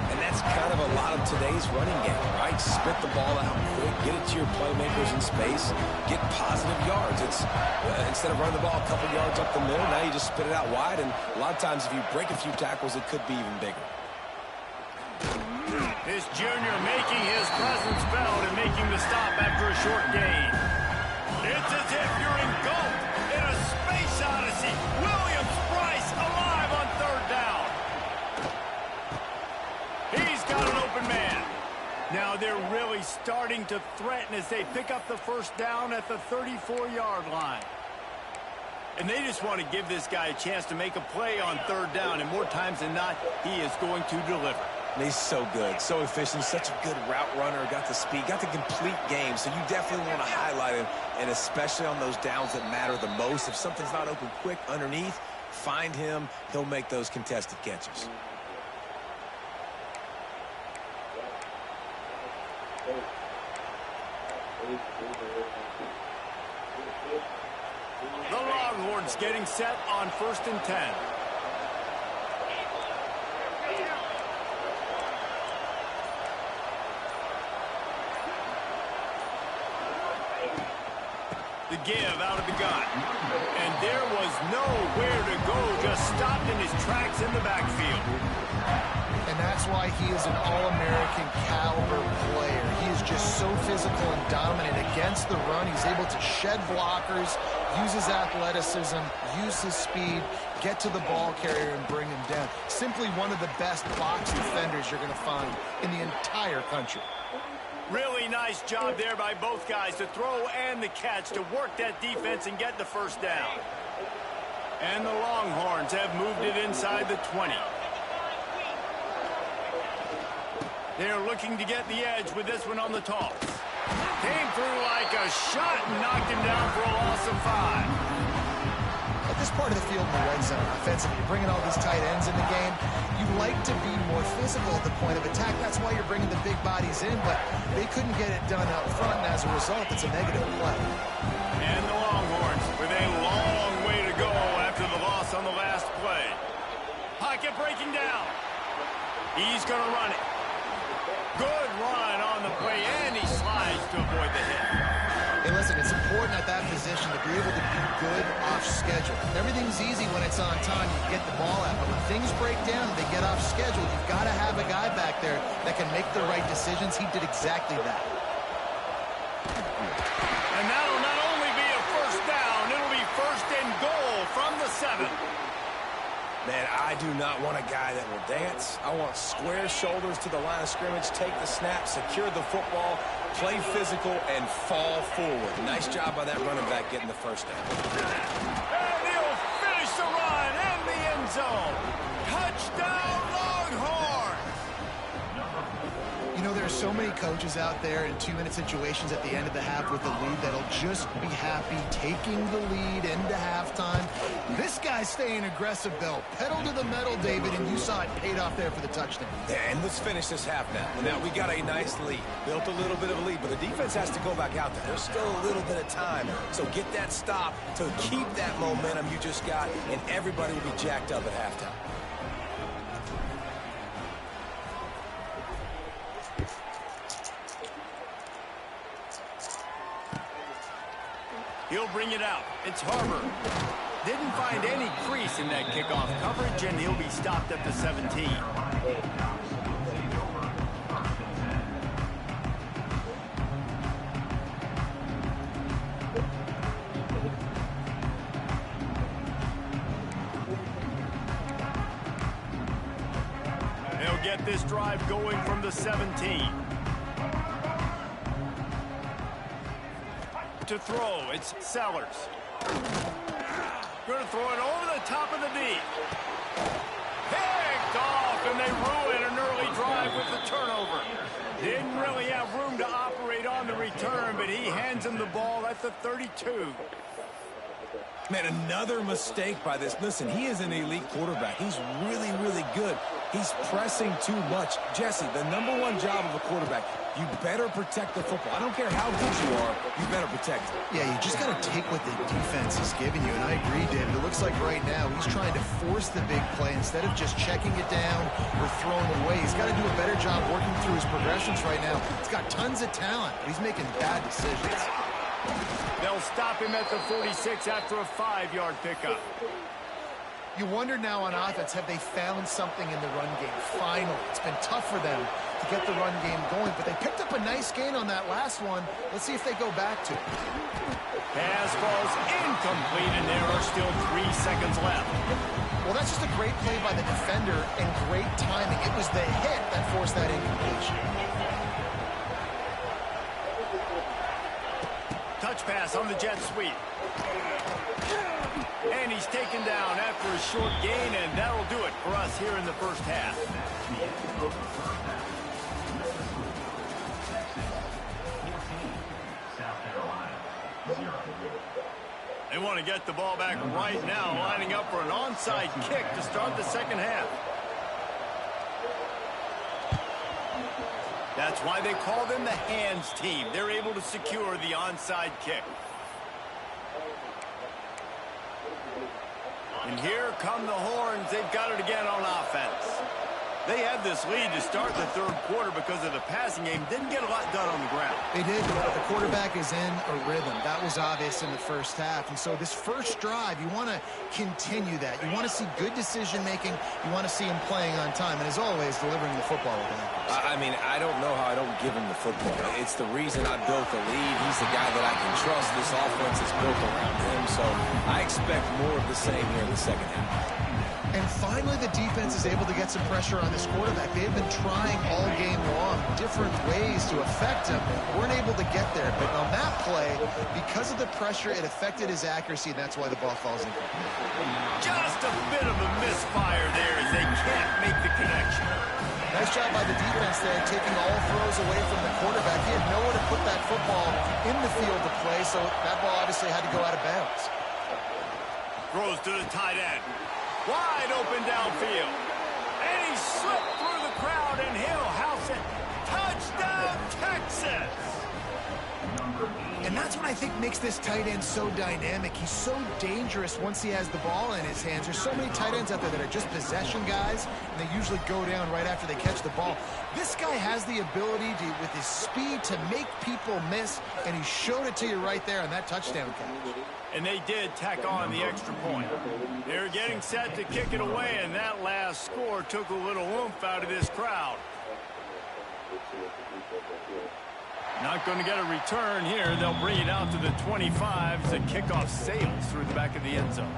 And that's kind of a lot of today's running game, right? Spit the ball out quick, get it to your playmakers in space, get positive yards. It's instead of running the ball a couple yards up the middle, now you just spit it out wide, and a lot of times if you break a few tackles, it could be even bigger. This junior making his presence felt and making the stop after a short gain. It's as if you're engulfed in a space odyssey. Williams-Brice alive on third down. He's got an open man. Now they're really starting to threaten as they pick up the first down at the 34-yard line. And they just want to give this guy a chance to make a play on third down, and more times than not, he is going to deliver. And he's so good, so efficient, such a good route runner, got the speed, got the complete game, so you definitely want to highlight him, and especially on those downs that matter the most. If something's not open quick underneath, find him, he'll make those contested catches. The Longhorns getting set on 1st and 10. The give out of the gun. And there was nowhere to go, just stopped in his tracks in the backfield. And that's why he is an All-American caliber player. He is just so physical and dominant against the run. He's able to shed blockers, use his athleticism, use his speed, get to the ball carrier and bring him down. Simply one of the best box defenders you're going to find in the entire country. Really nice job there by both guys to throw and the catch to work that defense and get the first down. And the Longhorns have moved it inside the 20. They're looking to get the edge with this one on the toss. Came through like a shot and knocked him down for a loss of 5. At this part of the field in the red zone, offensively, you're bringing all these tight ends in the game. You like to be more physical at the point of attack. That's why you're bringing the big bodies in, but they couldn't get it done up front, and as a result, it's a negative play. And the Longhorns with a long way to go after the loss on the last play. Pocket breaking down. He's going to run it. Good run on the play, and he slides to avoid the hit. Hey, listen, it's important at that position to be able to be good off schedule. Everything's easy when it's on time. You get the ball out. But when things break down, they get off schedule. You've got to have a guy back there that can make the right decisions. He did exactly that. And that'll not only be a first down, it'll be 1st and goal from the 7. Man, I do not want a guy that will dance. I want square shoulders to the line of scrimmage, take the snap, secure the football, play physical, and fall forward. Nice job by that running back getting the first down. And he'll finish the run in the end zone. Touchdown, Longhorns! You know, there are so many coaches out there in 2-minute situations at the end of the half with the lead that'll just be happy taking the lead into halftime. This guy's staying aggressive, though. Pedal to the metal, David, and you saw it paid off there for the touchdown. Yeah, and let's finish this half now. Now, we got a nice lead. Built a little bit of a lead, but the defense has to go back out there. There's still a little bit of time. So get that stop to keep that momentum you just got, and everybody will be jacked up at halftime. He'll bring it out. It's Harbor. Didn't find any crease in that kickoff coverage, and he'll be stopped at the 17. They'll get this drive going from the 17. To throw, it's Sellers. Going to throw it over the top of the D. Picked off, and they ruin an early drive with the turnover. Didn't really have room to operate on the return, but he hands him the ball at the 32. Man, another mistake by this. Listen, he is an elite quarterback. He's really, really good. He's pressing too much. Jesse, the #1 job of a quarterback, you better protect the football. I don't care how good you are, you better protect it. Yeah, you just got to take what the defense is giving you, and I agree, David. It looks like right now he's trying to force the big play instead of just checking it down or throwing away. He's got to do a better job working through his progressions right now. He's got tons of talent, but he's making bad decisions. They'll stop him at the 46 after a 5-yard pickup. You wonder now on offense, have they found something in the run game? Finally, it's been tough for them to get the run game going, but they picked up a nice gain on that last one. Let's see if they go back to it. Pass falls incomplete, and there are still 3 seconds left. Well, that's just a great play by the defender and great timing. It was the hit that forced that incompletion. Touch pass on the jet sweep. And he's taken down after a short gain, and that'll do it for us here in the first half. South Carolina, 0. They want to get the ball back right now, lining up for an onside kick to start the second half. That's why they call them the hands team. They're able to secure the onside kick. And here come the horns. They've got it again on offense. They had this lead to start the third quarter because of the passing game. Didn't get a lot done on the ground. They did, but the quarterback is in a rhythm. That was obvious in the first half. And so this first drive, you want to continue that. You want to see good decision-making. You want to see him playing on time. And as always, delivering the football with accuracy. I mean, I don't know how I don't give him the football. It's the reason I built the lead. He's the guy that I can trust. This offense is built around him. So I expect more of the same here in the second half. And finally, the defense is able to get some pressure on this quarterback. They've been trying all game long different ways to affect him. Weren't able to get there. But on that play, because of the pressure, it affected his accuracy, and that's why the ball falls in. Just a bit of a misfire there as they can't make the connection. Nice job by the defense there, taking all throws away from the quarterback. He had nowhere to put that football in the field to play, so that ball obviously had to go out of bounds. Throws to the tight end. Wide open downfield. And he slipped through the crowd, and he'll house it. Touchdown, Texas! And that's what I think makes this tight end so dynamic. He's so dangerous once he has the ball in his hands. There's so many tight ends out there that are just possession guys, and they usually go down right after they catch the ball. This guy has the ability to, with his speed, to make people miss, and he showed it to you right there on that touchdown catch. And they did tack on the extra point. They're getting set to kick it away, and that last score took a little oomph out of this crowd. Not going to get a return here. They'll bring it out to the 25 as the kickoff sails through the back of the end zone.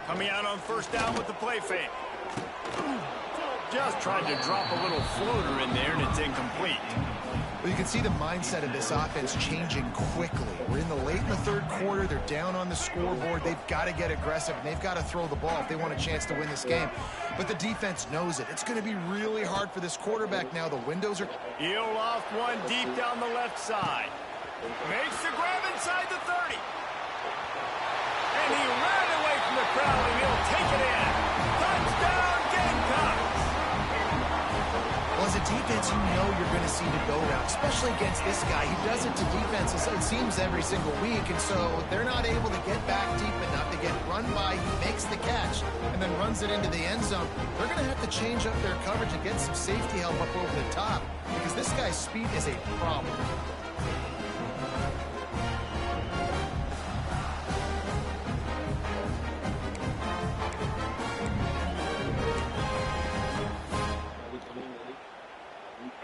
Coming out on first down with the play fake. Just tried to drop a little floater in there, and it's incomplete. Well, you can see the mindset of this offense changing quickly. We're in the third quarter. They're down on the scoreboard. They've got to get aggressive, and they've got to throw the ball if they want a chance to win this game. But the defense knows it. It's going to be really hard for this quarterback now. The windows are... He'll loft one deep down the left side. Makes the grab inside the 30. And he ran away from the crowd, and he'll take it in. Touchdown, Gamecocks! Well, as a defense, you know you're going to see the go-route, especially against this guy. He does it to defenses, it seems, every single week, and so they're not able to get back deep enough. They get run by, he makes the catch, and then runs it into the end zone. They're going to have to change up their coverage and get some safety help up over the top, because this guy's speed is a problem.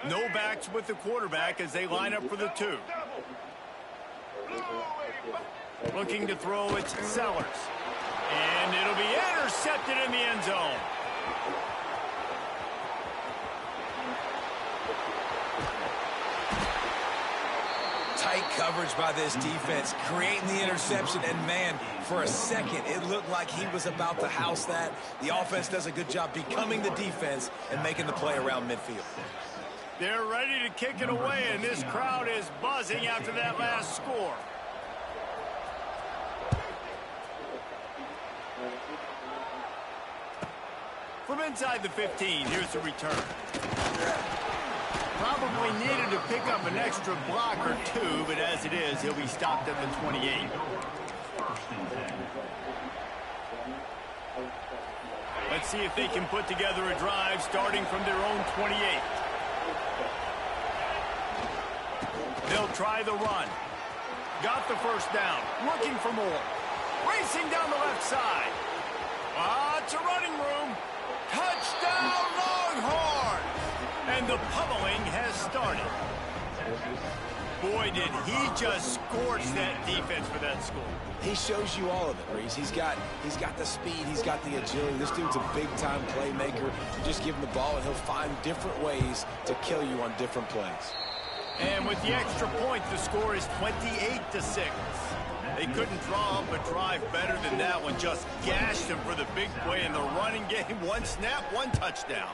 No backs with the quarterback as they line up for the 2. Looking to throw, it's Sellers. And it'll be intercepted in the end zone. Tight coverage by this defense, creating the interception, and man, for a second, it looked like he was about to house that. The offense does a good job becoming the defense and making the play around midfield. They're ready to kick it away, and this crowd is buzzing after that last score. From inside the 15, here's the return. Probably needed to pick up an extra block or two, but as it is, he'll be stopped at the 28. Let's see if they can put together a drive starting from their own 28. They'll try the run. Got the first down. Looking for more. Racing down the left side. Lots of running room. Touchdown, Longhorns! And the pummeling has started. Boy, did he just scorch that defense for that score. He shows you all of it, Reese. He's got the speed, he's got the agility. This dude's a big-time playmaker. You just give him the ball, and he'll find different ways to kill you on different plays. And with the extra point, the score is 28-6. They couldn't draw up a drive better than that one. Just gashed him for the big play in the running game. One snap, one touchdown.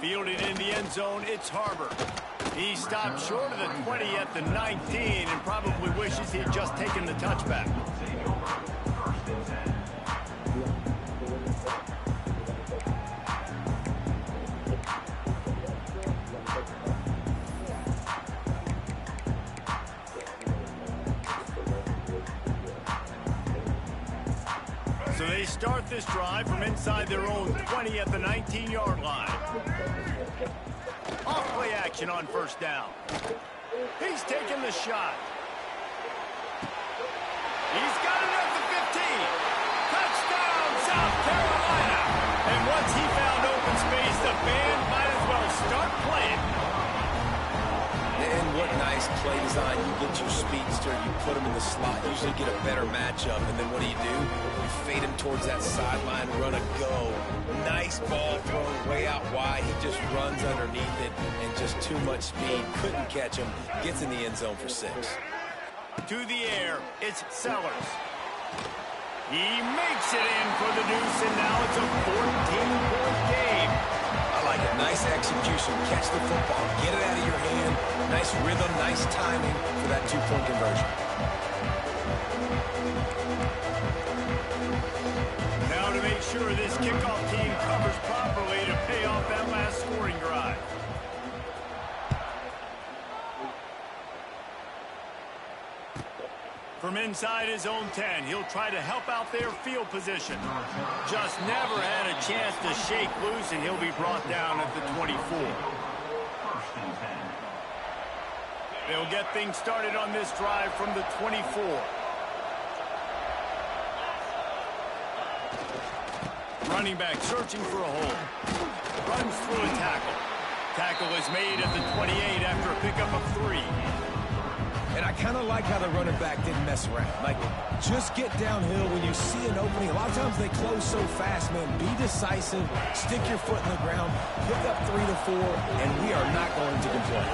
Fielded in the end zone, it's Harbor. He stopped short of the 20 at the 19 and probably wishes he had just taken the touchback. So they start this drive from inside their own 20 at the 19-yard line. Off-play action on first down. He's taking the shot. He's got it at the 15. Touchdown, South Carolina. And once he found open space, the band might as well start playing. And what nice play design. You get your speedster, you put him in the slot, usually get a better matchup, and then what do? You fade him towards that sideline, run a go. Nice ball thrown way out wide. He just runs underneath it, and just too much speed. Couldn't catch him. Gets in the end zone for 6. To the air, it's Sellers. He makes it in for the deuce, and now it's a 14-point game. I like it. Nice execution. Catch the football. Get it out of your hand. Nice rhythm, nice timing for that 2-point conversion. Now to make sure this kickoff team covers properly to pay off that last scoring drive. From inside his own 10, he'll try to help out their field position. Just never had a chance to shake loose, and he'll be brought down at the 24. They'll get things started on this drive from the 24. Running back searching for a hole. Runs through a tackle. Tackle is made at the 28 after a pickup of 3. And I kind of like how the running back didn't mess around. Like, just get downhill when you see an opening. A lot of times they close so fast, man. Be decisive. Stick your foot in the ground. Pick up 3 to 4, and we are not going to complain.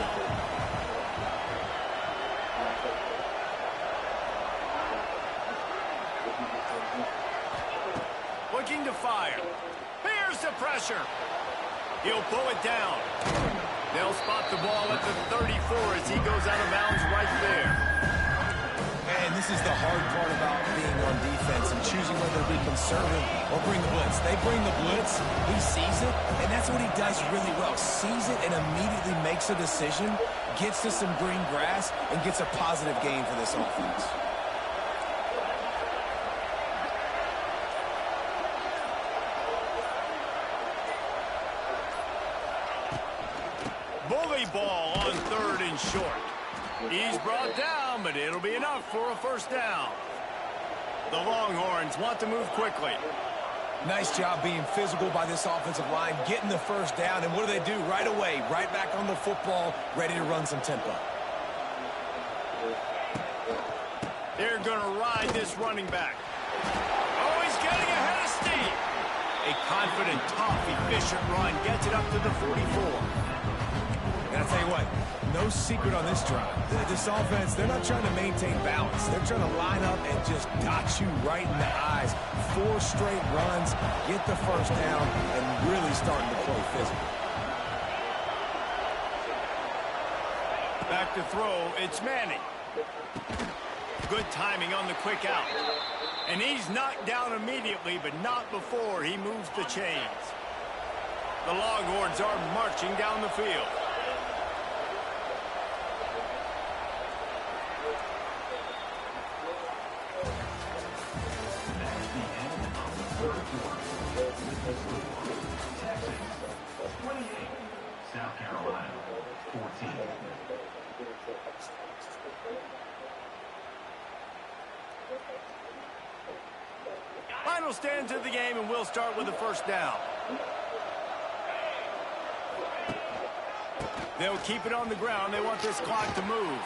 Looking to fire. Here's the pressure. He'll pull it down. They'll spot the ball at the 34 as he goes out of bounds right there. And this is the hard part about being on defense and choosing whether to be conservative or bring the blitz. They bring the blitz, he sees it, and that's what he does really well. Sees it and immediately makes a decision, gets to some green grass, and gets a positive gain for this offense. Bully ball on 3rd and short. He's brought down, but it'll be enough for a first down. The Longhorns want to move quickly. Nice job being physical by this offensive line, getting the first down, and what do? Right away, right back on the football, ready to run some tempo. They're going to ride this running back. Oh, he's getting ahead of steam. A confident, tough, efficient run gets it up to the 44. And I'll tell you what, no secret on this drive. This offense, they're not trying to maintain balance. They're trying to line up and just dot you right in the eyes. 4 straight runs, get the first down, and really starting to play physical. Back to throw, it's Manning. Good timing on the quick out. And he's knocked down immediately, but not before he moves the chains. The Longhorns are marching down the field. South Carolina, 14. Final stands of the game, and we'll start with the first down. They'll keep it on the ground. They want this clock to move.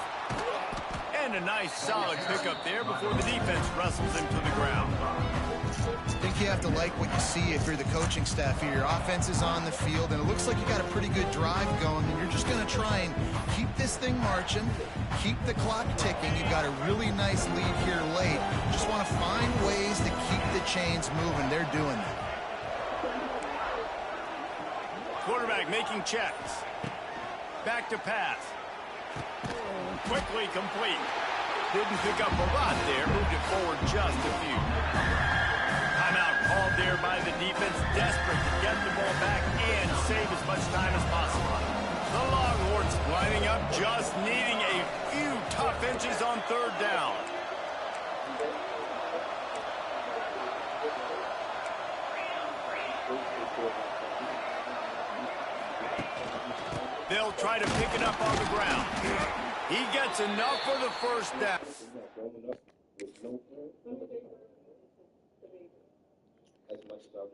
And a nice, solid pickup there before the defense wrestles him to the ground. I think think you have to like what you see if you're the coaching staff here. Your offense is on the field, and it looks like you got a pretty good drive going, and you're just going to try and keep this thing marching, keep the clock ticking. You've got a really nice lead here late. Just want to find ways to keep the chains moving. They're doing that. Quarterback making checks. Back to pass. Quickly complete. Didn't pick up a lot there. Moved it forward just a few. Timeout called there by the defense. Desperate to get the ball back and save as much time as possible. The Longhorns lining up, just needing a few tough inches on third down. They'll try to pick it up on the ground. He gets enough for the first down. As much as I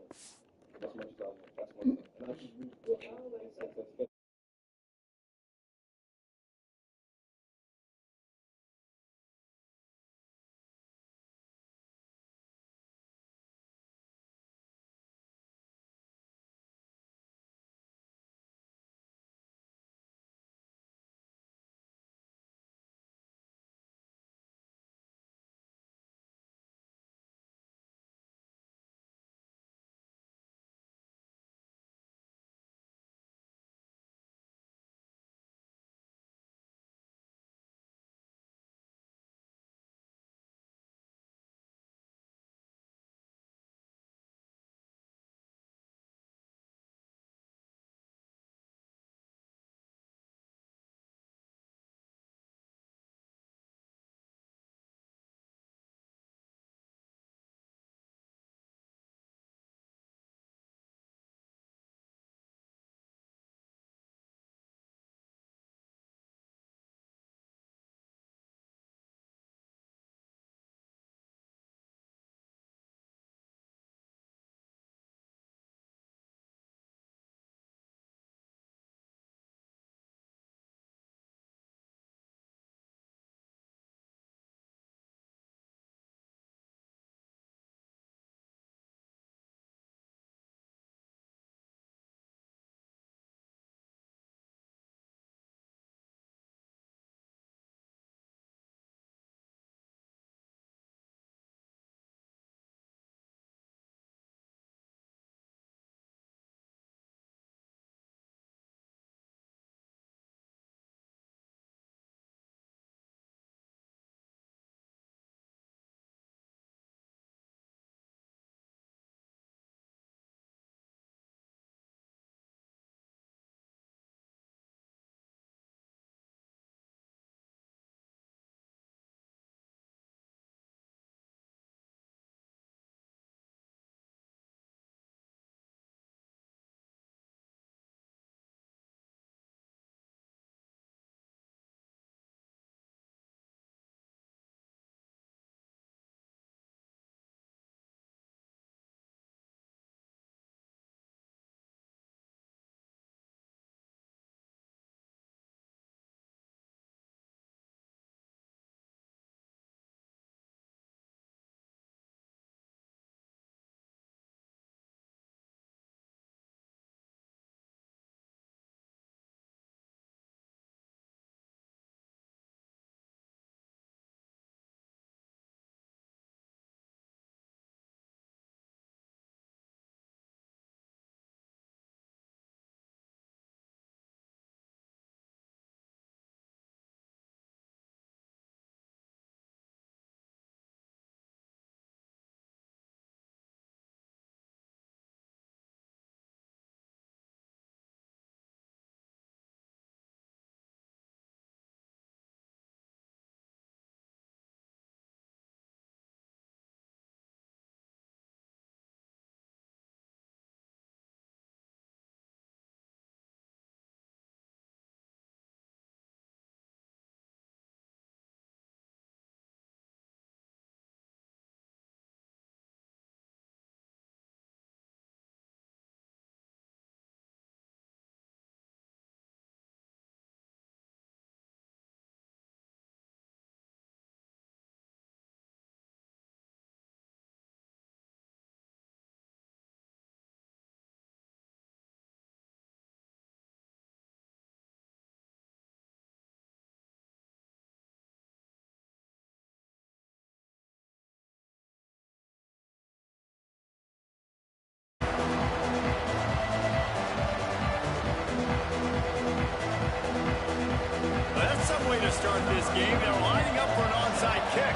to start this game. They're lining up for an onside kick.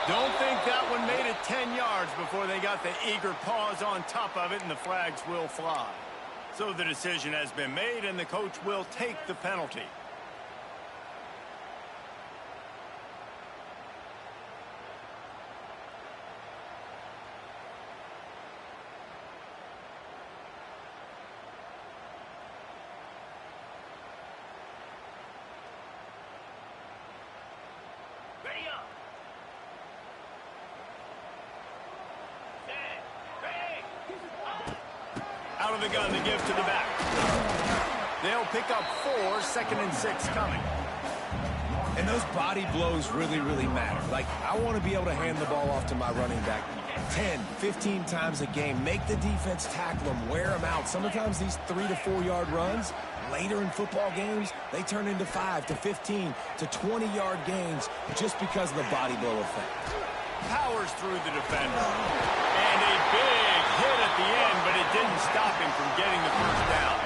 Don't think that one made it 10 yards before they got the eager paws on top of it, and the flags will fly. So the decision has been made, and the coach will take the penalty. Out of the gun to give to the back. They'll pick up 4, 2nd and 6 coming. And those body blows really, really matter. Like, I want to be able to hand the ball off to my running back 10, 15 times a game. Make the defense tackle them, wear them out. Sometimes these 3 to 4 yard runs, later in football games, they turn into 5 to 15 to 20 yard gains just because of the body blow effect. Powers through the defender. And a big hit at the end, but it didn't stop him from getting the first down.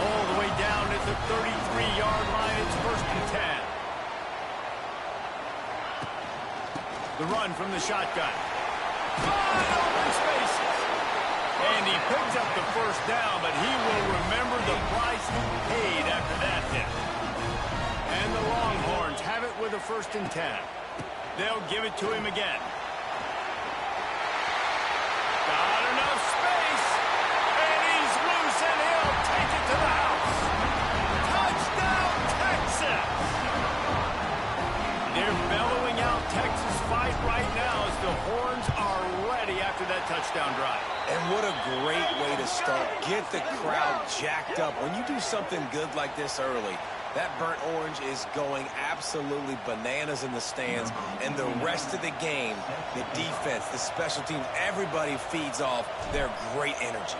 All the way down at the 33-yard line, it's 1st and 10. The run from the shotgun. Wide open spaces. And he picks up the first down, but he will remember the price he paid after that hit. And the Longhorns have it with a 1st and 10. They'll give it to him again. Got enough space. And he's loose, and he'll take it to the house. Touchdown, Texas! They're bellowing out Texas fight right now as the horns are ready after that touchdown drive. And what a great way to start. Get the crowd jacked up. When you do something good like this early, that burnt orange is going absolutely bananas in the stands. And the rest of the game, the defense, the special teams, everybody feeds off their great energy.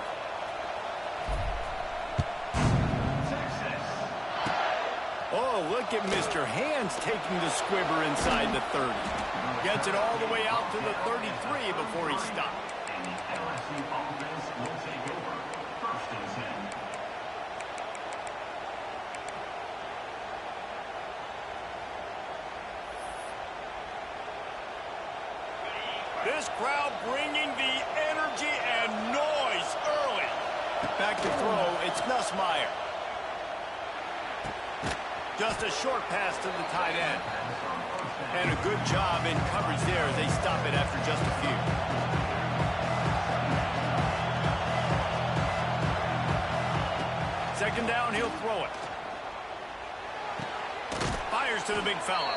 Oh, look at Mr. Hands taking the squibber inside the 30. Gets it all the way out to the 33 before he stopped. And the LSU offense will take over 1st and 10. This crowd bringing the energy and noise early. Back to throw, it's Nussmeier. Just a short pass to the tight end. And a good job in coverage there as they stop it after just a few. Second down, he'll throw it. Fires to the big fella.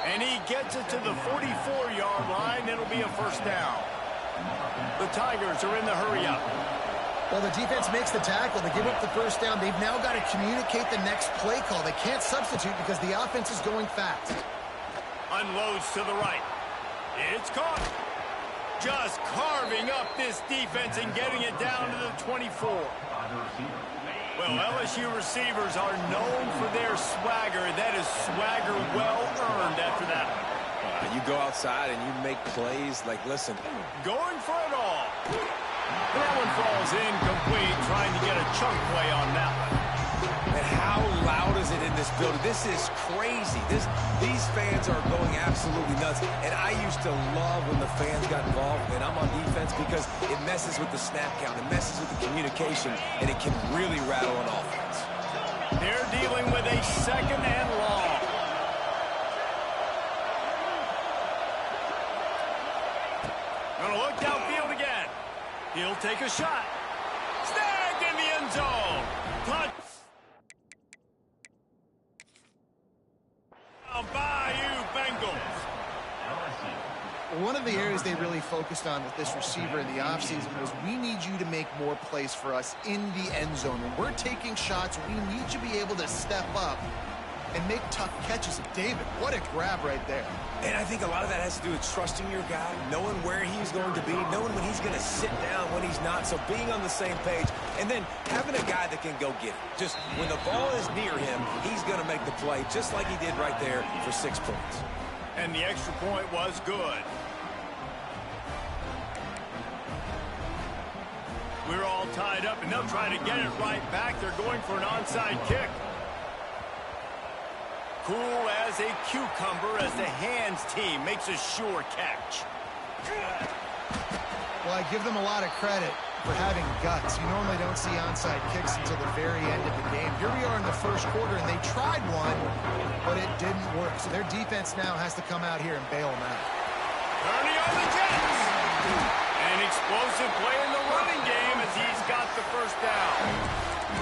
And he gets it to the 44-yard line. It'll be a 1st down. The Tigers are in the hurry-up. Well, the defense makes the tackle. They give up the 1st down. They've now got to communicate the next play call. They can't substitute because the offense is going fast. Unloads to the right. It's caught. Just carving up this defense and getting it down to the 24. Well, LSU receivers are known for their swagger. That is swagger well earned after that one. You go outside and you make plays like, listen. Going for it all. That one falls incomplete, trying to get a chunk play on that one. And how loud is it in this building? This is crazy. These fans are going absolutely nuts. And I used to love when the fans got involved, and I'm on defense because it messes with the snap count. It messes with the communication, and it can really rattle an offense. They're dealing with a 2nd and long. Gonna look downfield again. He'll take a shot. Snagged in the end zone. Touch. Bayou Bengals. One of the areas they really focused on with this receiver in the offseason was we need you to make more plays for us in the end zone. When we're taking shots, we need you to be able to step up and make tough catches. David, what a grab right there. And I think a lot of that has to do with trusting your guy, knowing where he's going to be, knowing when he's going to sit down, when he's not. So being on the same page, and then having a guy that can go get it. Just when the ball is near him, he's going to make the play, just like he did right there for 6 points. And the extra point was good. We're all tied up, and they'll try to get it right back. They're going for an onside kick. Cool as a cucumber as the hands team makes a sure catch. Well, I give them a lot of credit for having guts. You normally don't see onside kicks until the very end of the game. Here we are in the first quarter, and they tried one, but it didn't work. So their defense now has to come out here and bail them out. Ernie on the Jets. An explosive play in the running game as he's got the first down.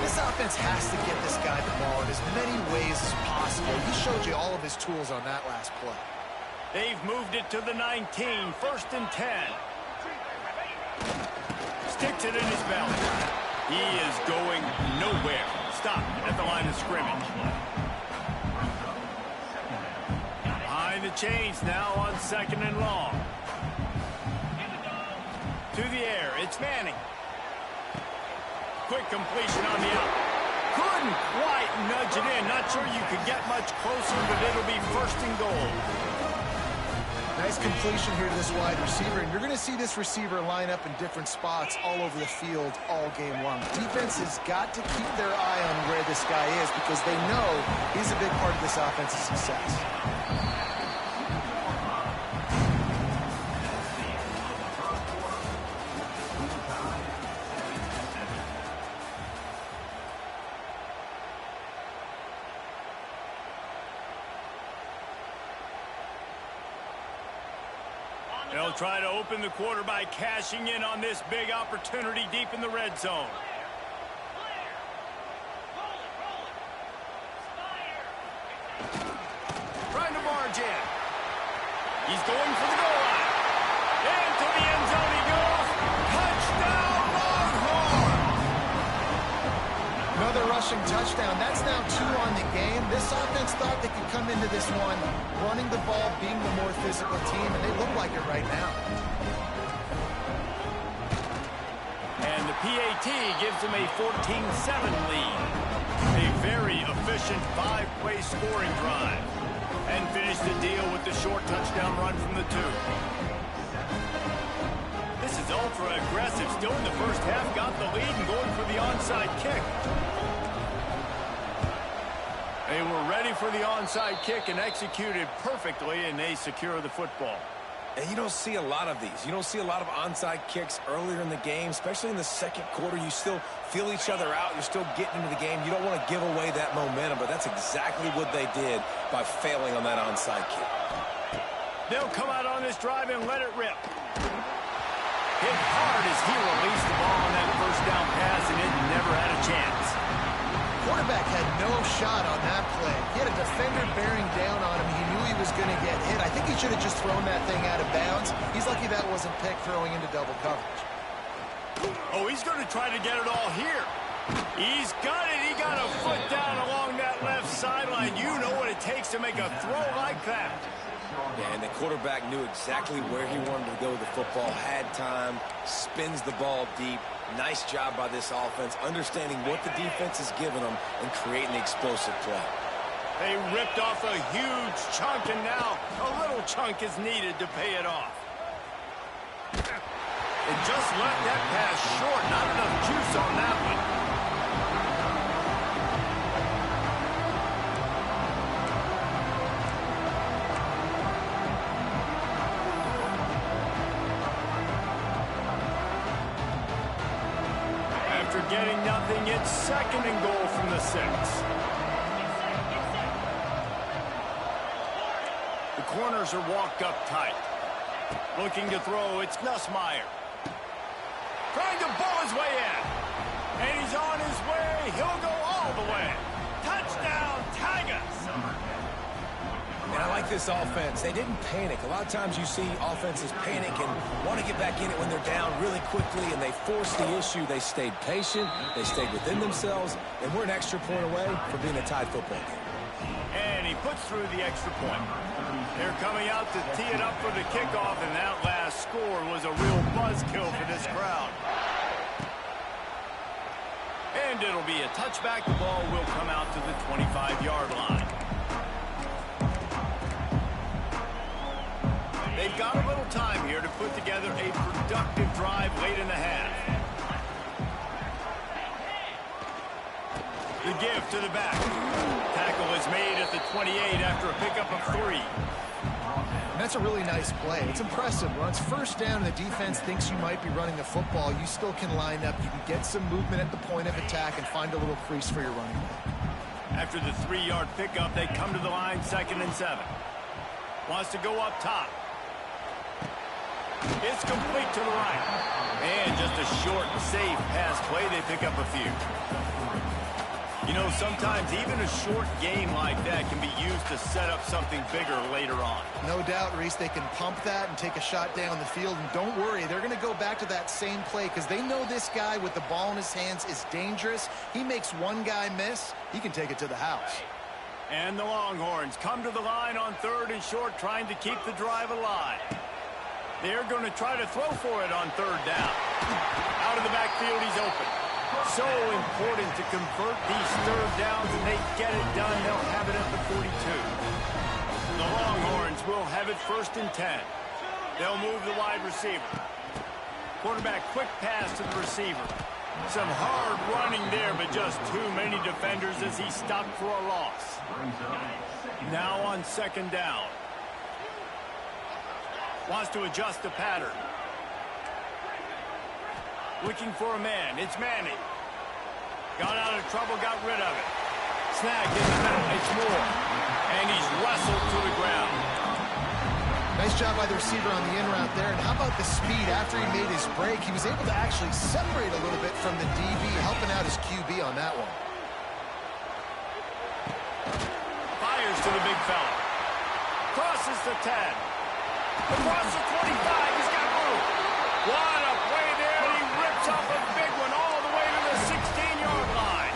This offense has to get this guy the ball in as many ways as possible. He showed you all of his tools on that last play. They've moved it to the 19, 1st and 10. Sticks it in his belly. He is going nowhere. Stop at the line of scrimmage. Behind the chains now on 2nd and long. To the air, it's Manning. Quick completion on the out. Couldn't quite nudge it in. Not sure you could get much closer, but it'll be 1st and goal. Nice completion here to this wide receiver, and you're going to see this receiver line up in different spots all over the field all game long. Defense has got to keep their eye on where this guy is because they know he's a big part of this offense's success. They'll try to open the quarter by cashing in on this big opportunity deep in the red zone. Trying to barge in. He's going for the goal line. Into the end zone he goes. Touchdown, Longhorns! Another rushing touchdown. That's now 2 on the game. This offense thought they could come into this one running the ball, being the more physical team, and they look like it right now. And the PAT gives them a 14-7 lead. A very efficient 5-play scoring drive. And finish the deal with the short touchdown run from the 2. This is ultra aggressive. Still in the first half, got the lead and going for the onside kick. They were ready for the onside kick and executed perfectly, and they secure the football. And you don't see a lot of these. You don't see a lot of onside kicks earlier in the game, especially in the second quarter. You still feel each other out. You're still getting into the game. You don't want to give away that momentum, but that's exactly what they did by failing on that onside kick. They'll come out on this drive and let it rip. Hit hard as he released the ball on that first down pass, and it never had a chance. Quarterback had no shot on that play. He had a defender bearing down on him. He knew he was going to get hit. I think he should have just thrown that thing out of bounds. He's lucky that wasn't picked throwing into double coverage. Oh, he's going to try to get it all here. He's got it. He got a foot down along that left sideline. You know what it takes to make a throw like that. Yeah, and the quarterback knew exactly where he wanted to go with the football, had time, spins the ball deep. Nice job by this offense, understanding what the defense is giving them and creating the explosive play. They ripped off a huge chunk, and now a little chunk is needed to pay it off. They just left that pass short. Not enough juice on that one. After getting nothing, it's 2nd and goal from the 6. The corners are walked up tight. Looking to throw, it's Nussmeier. Trying to ball his way in. And he's on his way. He'll go all the way. Touchdown, Tigers. And I like this offense. They didn't panic. A lot of times you see offenses panic and want to get back in it when they're down really quickly, and they forced the issue. They stayed patient. They stayed within themselves, and we're an extra point away from being a tied football game. And he puts through the extra point. They're coming out to tee it up for the kickoff, and that last score was a real buzzkill for this crowd. And it'll be a touchback. The ball will come out to the 25-yard line. They've got a little time here to put together a productive drive late in the half. give to the back. Tackle is made at the 28 after a pickup of 3. And that's a really nice play. It's impressive. When it's first down and the defense thinks you might be running the football, you still can line up. You can get some movement at the point of attack and find a little crease for your running back. After the 3-yard pickup, they come to the line, 2nd and 7. Wants to go up top. It's complete to the right. And just a short, safe pass play. They pick up a few. You know, sometimes even a short game like that can be used to set up something bigger later on. No doubt, Reese, they can pump that and take a shot down the field. And don't worry, they're going to go back to that same play because they know this guy with the ball in his hands is dangerous. He makes one guy miss, he can take it to the house. And the Longhorns come to the line on 3rd and short, trying to keep the drive alive. They're going to try to throw for it on 3rd down. Out of the backfield, he's open. So important to convert these 3rd downs, and they get it done. They'll have it at the 42. The Longhorns will have it 1st and 10. They'll move the wide receiver. Quarterback, quick pass to the receiver. Some hard running there, but just too many defenders as he stopped for a loss. Now on 2nd down. Wants to adjust the pattern. Looking for a man. It's Manning. Got out of trouble, got rid of it. Snagged in the middle. It's Moore. And he's wrestled to the ground. Nice job by the receiver on the in route there. And how about the speed after he made his break? He was able to actually separate a little bit from the DB, helping out his QB on that one. Fires to the big fella. Crosses the 10. Across the 25. He's got room. What a play there. And he rips off a big one all the way to the 16-yard line.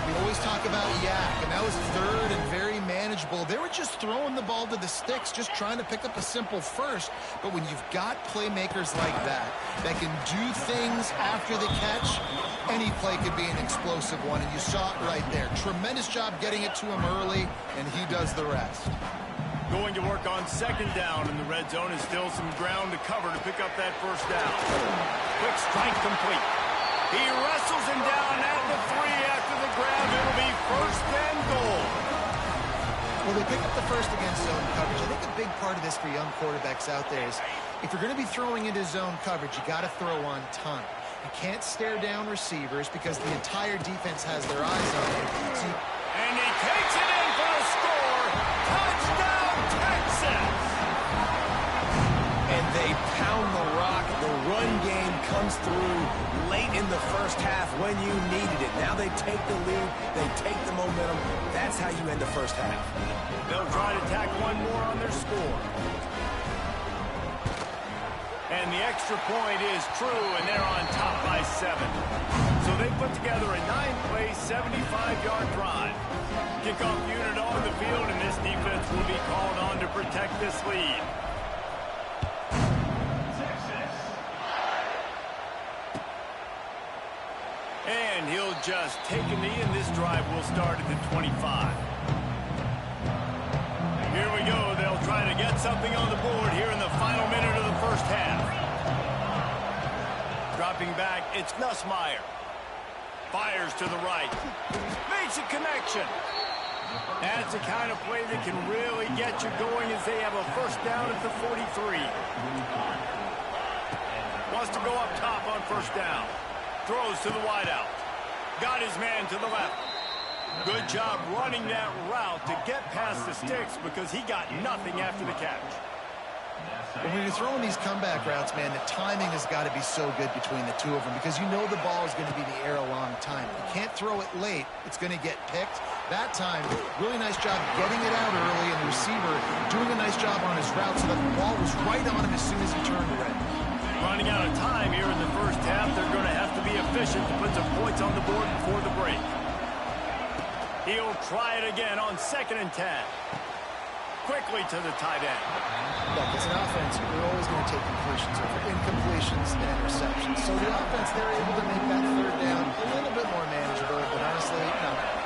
We always talk about yak, and that was 3rd and very manageable. They were just throwing the ball to the sticks, just trying to pick up a simple first. But when you've got playmakers like that can do things after the catch, any play could be an explosive one, and you saw it right there. Tremendous job getting it to him early, and he does the rest. Going to work on 2nd down in the red zone, and still some ground to cover to pick up that 1st down. Quick strike complete. He wrestles him down at the 3 after the grab. It'll be 1st and goal. Well, they pick up the first against zone coverage. I think a big part of this for young quarterbacks out there is if you're going to be throwing into zone coverage, you got to throw on time. You can't stare down receivers because the entire defense has their eyes on you. So and he takes it in for the score. Touchdown, Texas! And they pound the rock. The run game comes through late in the first half when you needed it. Now they take the lead. They take the momentum. That's how you end the first half. They'll try to tack one more on their score. And the extra point is true, and they're on top by 7. So they put together a 9-play, 75-yard drive. Kickoff unit on the field, and this defense will be called on to protect this lead. And he'll just take a knee, and this drive will start at the 25. Here we go. They'll try to get something on the board here in the final minute of the first half. Dropping back, it's Nussmeier. Fires to the right. Makes a connection. That's the kind of play that can really get you going as they have a 1st down at the 43. Wants to go up top on 1st down. Throws to the wideout. Got his man to the left. Good job running that route to get past the sticks because he got nothing after the catch. When you're throwing these comeback routes, man, the timing has got to be so good between the two of them because you know the ball is going to be in the air a long time. You can't throw it late. It's going to get picked. That time, really nice job getting it out early, and the receiver doing a nice job on his route so that the ball was right on him as soon as he turned around. Running out of time here in the first half, they're going to have to be efficient to put some points on the board before the break. He'll try it again on 2nd and 10. Quickly to the tight end. Look, as an offense, we're always going to take completions over incompletions and interceptions. So the offense, they're able to make that 3rd down a little bit more manageable, but honestly, not that much.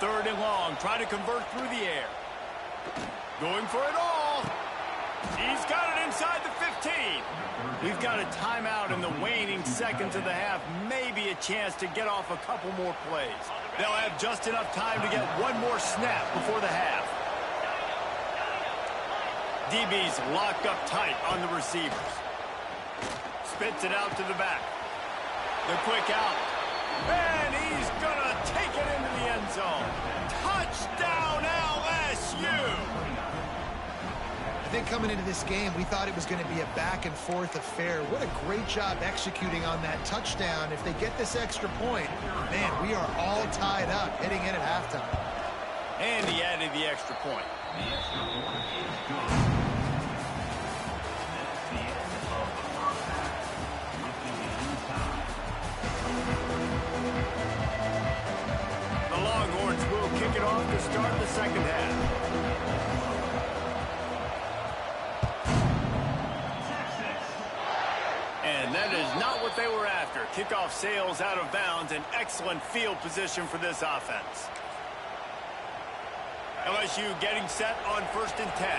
3rd and long. Try to convert through the air. Going for it all. He's got it inside the 15. We've got a timeout in the waning seconds of the half. Maybe a chance to get off a couple more plays. They'll have just enough time to get one more snap before the half. DB's locked up tight on the receivers. Spits it out to the back. The quick out. And he's going to take it into the end zone. Touchdown, LSU! I think coming into this game, we thought it was going to be a back-and-forth affair. What a great job executing on that touchdown. If they get this extra point, man, we are all tied up heading in at halftime. And he added the extra point. The extra point is good. That's the end of the first half. With the game tied. The Longhorns will kick it off to start the second half. And that is not what they were after. Kickoff sails out of bounds and excellent field position for this offense. LSU getting set on 1st and 10.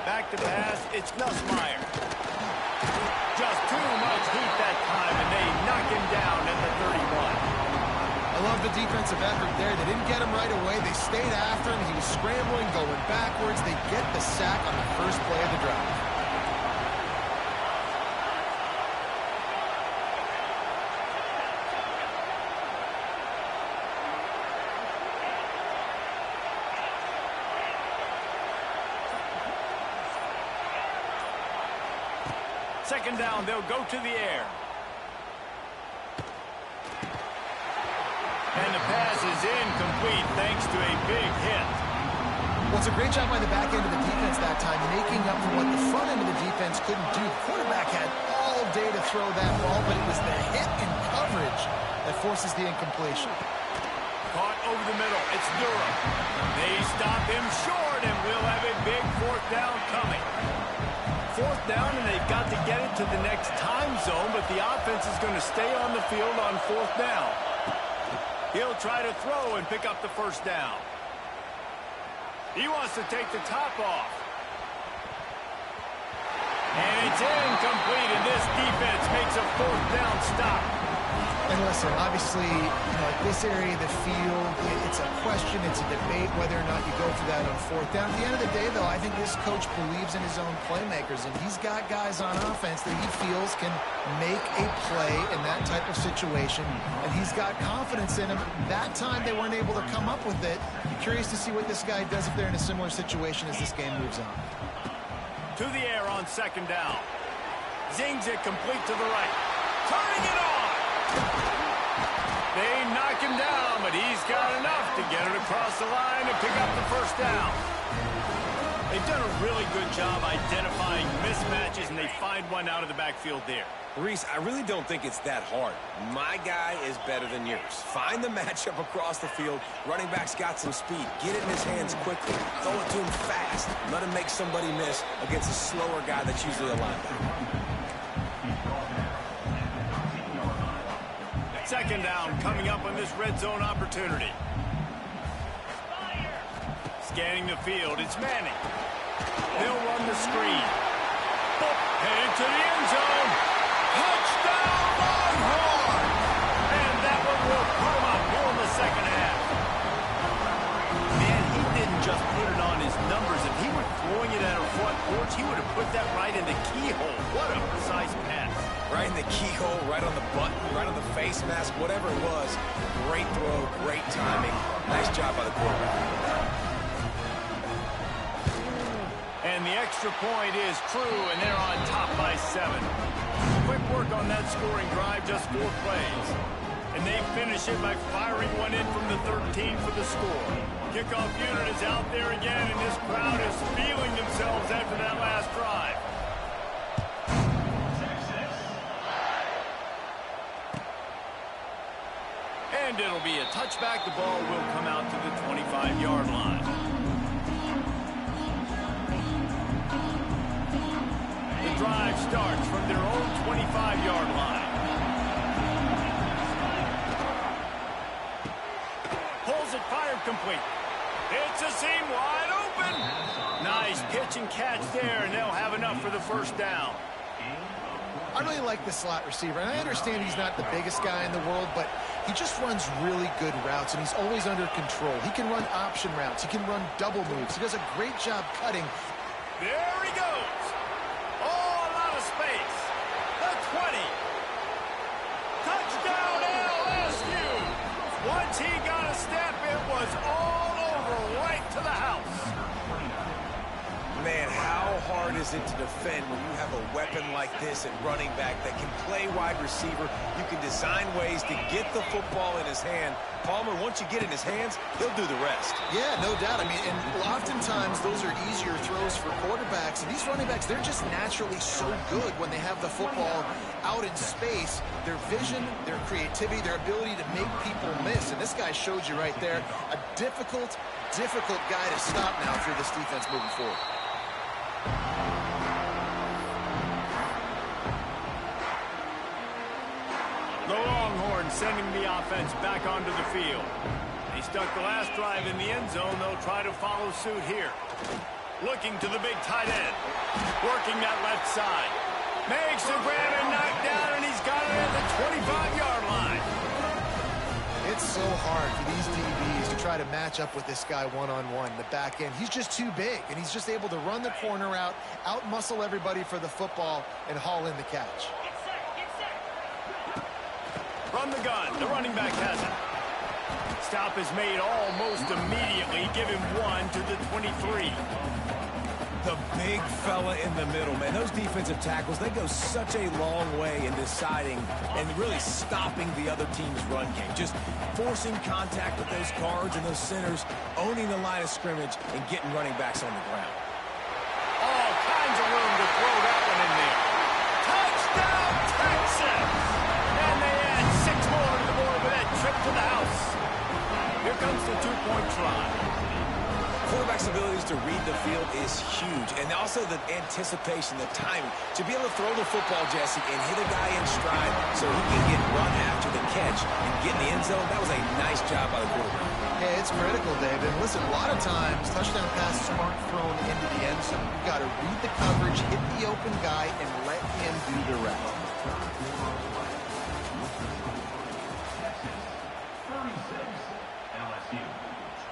Back to pass, it's Nussmeier. Just too much heat that time, and they knock him down at the 31. I love the defensive effort there. They didn't get him right away. They stayed after him. He was scrambling, going backwards. They get the sack on the first play of the drive. Second down, they'll go to the air. And the pass is incomplete thanks to a big hit. Well, it's a great job by the back end of the defense that time, making up for what the front end of the defense couldn't do. The quarterback had all day to throw that ball, but it was the hit in coverage that forces the incompletion. Caught over the middle. It's Durham. They stop him short, and we'll have a big 4th down coming. 4th down, and they've got to get it to the next time zone, but the offense is going to stay on the field on 4th down. He'll try to throw and pick up the 1st down. He wants to take the top off. And it's incomplete, and this defense makes a 4th down stop. And listen, obviously, at this area of the field, it's a question, it's a debate whether or not you go for that on 4th down. At the end of the day, though, I think this coach believes in his own playmakers, and he's got guys on offense that he feels can make a play in that type of situation, and he's got confidence in him. That time they weren't able to come up with it. Curious to see what this guy does if they're in a similar situation as this game moves on. To the air on 2nd down. Zings it complete to the right. Turning it on! They knock him down, but he's got enough to get it across the line and pick up the 1st down. They've done a really good job identifying mismatches, and they find one out of the backfield there. Reese, I really don't think it's that hard. My guy is better than yours. Find the matchup across the field. Running back's got some speed. Get it in his hands quickly. Throw it to him fast. Let him make somebody miss against a slower guy that's usually a linebacker. 2nd down coming up on this red zone opportunity. Scanning the field, it's Manning. They'll run the screen. Headed to the end zone. Touchdown, Longhorn! And that one will put him up here in the second half. Man, he didn't just put it on his numbers. If he were throwing it at a front porch, he would have put that right in the keyhole. What a precise pass. Right in the keyhole, right on the button, right on the face mask, whatever it was. Great throw, great timing. Nice job by the quarterback. And the extra point is true, and they're on top by 7. Quick work on that scoring drive, just 4 plays. And they finish it by firing one in from the 13 for the score. Kickoff unit is out there again, and this crowd is feeling themselves after that last drive. And it'll be a touchback. The ball will come out to the 25-yard line. The drive starts from their own 25-yard line. complete. It's a seam wide open. Nice pitch and catch there, and they'll have enough for the first down. I really like the slot receiver, and I understand he's not the biggest guy in the world, but he just runs really good routes, and he's always under control. He can run option routes. He can run double moves. He does a great job cutting. There he goes. Oh, a lot of space. The 20. Touchdown, LSU. Once he got a step, it was all over right to the house. Man, how hard is it to defend when you have a weapon like this at running back that can play wide receiver? You can design ways to get the football in his hand. Palmer, once you get in his hands, he'll do the rest. Yeah, no doubt. I mean, and oftentimes those are easier throws for quarterbacks. And these running backs, they're just naturally so good when they have the football out in space. Their vision, their creativity, their ability to make people miss. And this guy showed you right there, a difficult guy to stop now for this defense moving forward. The Longhorns sending the offense back onto the field. They stuck the last drive in the end zone. They'll try to follow suit here. Looking to the big tight end. Working that left side. Makes the grab and knock down, and he's got it at the 25-yard line. It's so hard for these DBs to try to match up with this guy one-on-one in the back end. He's just too big, and he's just able to run the corner out, out-muscle everybody for the football, and haul in the catch. From the gun, the running back has it. Stop is made almost immediately. Give him one to the 23. The big fella in the middle, man. Those defensive tackles, they go such a long way in deciding and really stopping the other team's run game. Just forcing contact with those guards and those centers, owning the line of scrimmage, and getting running backs on the ground. All kinds of room to throw that one in there. Touchdown, Texas! And they add 6 more to the board with that trip to the house. Here comes the two-point try. Quarterback's abilities to read the field is huge, and also the anticipation, the timing. To be able to throw the football, Jesse, and hit a guy in stride so he can get run after the catch and get in the end zone, that was a nice job by the quarterback. Yeah, it's critical, David. And listen, a lot of times, touchdown passes aren't thrown into the end zone. You've got to read the coverage, hit the open guy, and let him do the rest. 36, LSU,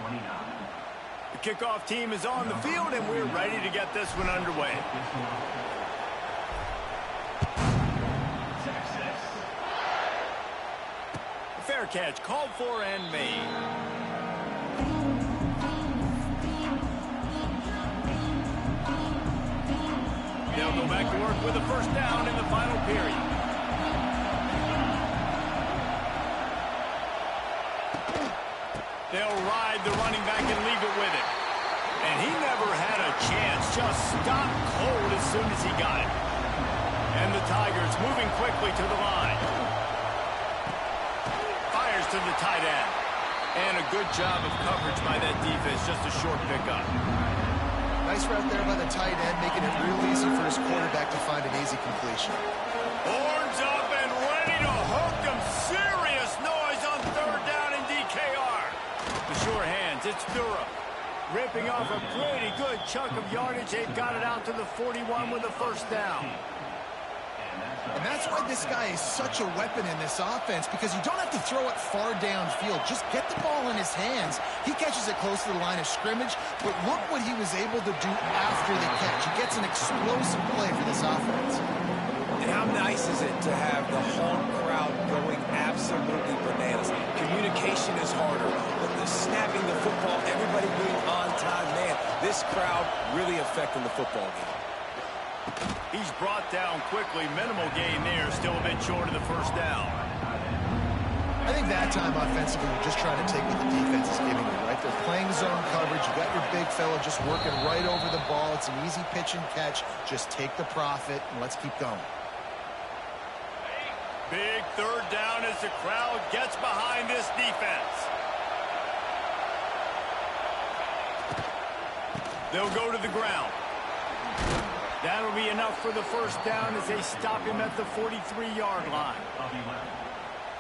29. The kickoff team is on the field, and we're ready to get this one underway. Texas. A fair catch called for and made. They'll go back to work with a first down in the final period. They'll ride the running back and leave it with him. And he never had a chance. Just stopped cold as soon as he got it. And the Tigers moving quickly to the line. Fires to the tight end. And a good job of coverage by that defense. Just a short pickup. Nice route there by the tight end, making it real easy for his quarterback to find an easy completion. Horns up and ready to hook them. Serious noise on third down in DKR. The sure hands, it's Durham. Ripping off a pretty good chunk of yardage. They've got it out to the 41 with a first down. And that's why this guy is such a weapon in this offense, because you don't have to throw it far downfield. Just get the ball in his hands. He catches it close to the line of scrimmage, but look what he was able to do after the catch. He gets an explosive play for this offense. And how nice is it to have the home crowd going absolutely bananas? Communication is harder. The snapping the football, everybody being on time. Man, this crowd really affecting the football game. He's brought down quickly. Minimal gain there. Still a bit short of the first down. I think that time offensively, you're just trying to take what the defense is giving you, right? They're playing zone coverage. You got your big fella just working right over the ball. It's an easy pitch and catch. Just take the profit, and let's keep going. Big third down as the crowd gets behind this defense. They'll go to the ground. That'll be enough for the first down as they stop him at the 43-yard line.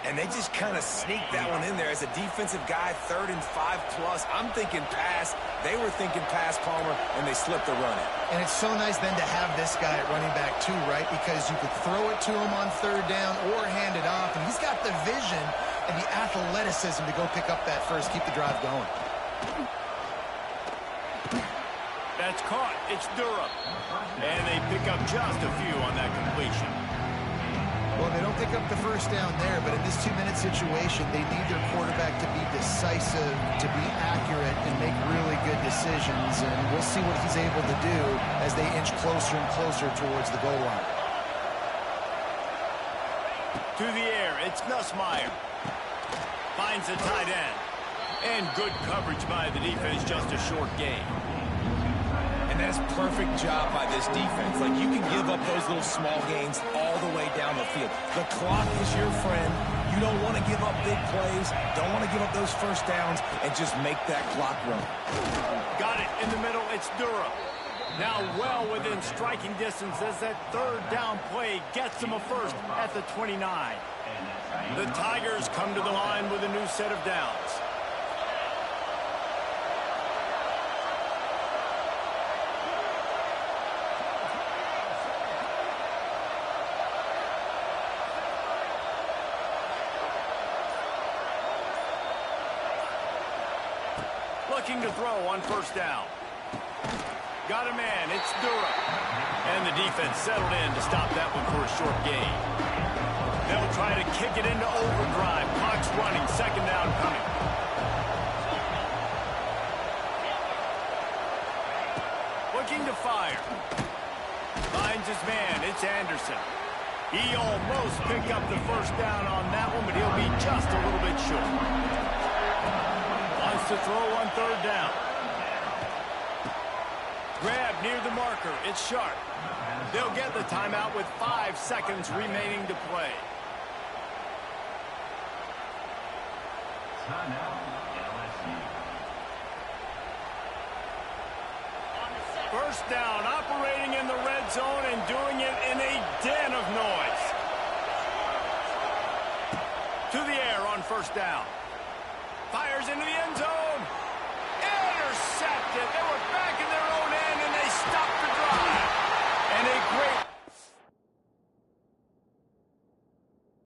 And they just kind of sneaked that one in there. As a defensive guy, 3rd and 5+. I'm thinking pass. They were thinking pass, Palmer, and they slipped the run in. And it's so nice then to have this guy at running back too, right? Because you could throw it to him on 3rd down or hand it off. And he's got the vision and the athleticism to go pick up that first, keep the drive going. That's caught. It's Durham. And they pick up just a few on that completion. Well, they don't pick up the first down there, but in this 2-minute situation, they need their quarterback to be decisive, to be accurate, and make really good decisions. And we'll see what he's able to do as they inch closer and closer towards the goal line. To the air, it's Nussmeier. Finds the tight end. And good coverage by the defense, just a short gain. And that's perfect job by this defense. Like, you can give up those little small gains all the way down the field. The clock is your friend. You don't want to give up big plays. Don't want to give up those first downs and just make that clock run. Got it in the middle. It's Durham. Now well within striking distance as that 3rd down play gets them a first at the 29. The Tigers come to the line with a new set of downs. Looking to throw on 1st down. Got a man. It's Durham. And the defense settled in to stop that one for a short gain. They'll try to kick it into overdrive. Clock's running. 2nd down coming. Looking to fire. Finds his man. It's Anderson. He almost picked up the 1st down on that one, but he'll be just a little bit short. Wants to throw on 3rd down. Grab near the marker. It's Sharp. They'll get the timeout with 5 seconds remaining to play. First down, operating in the red zone and doing it in a den of noise. To the air on 1st down. Fires into the end zone.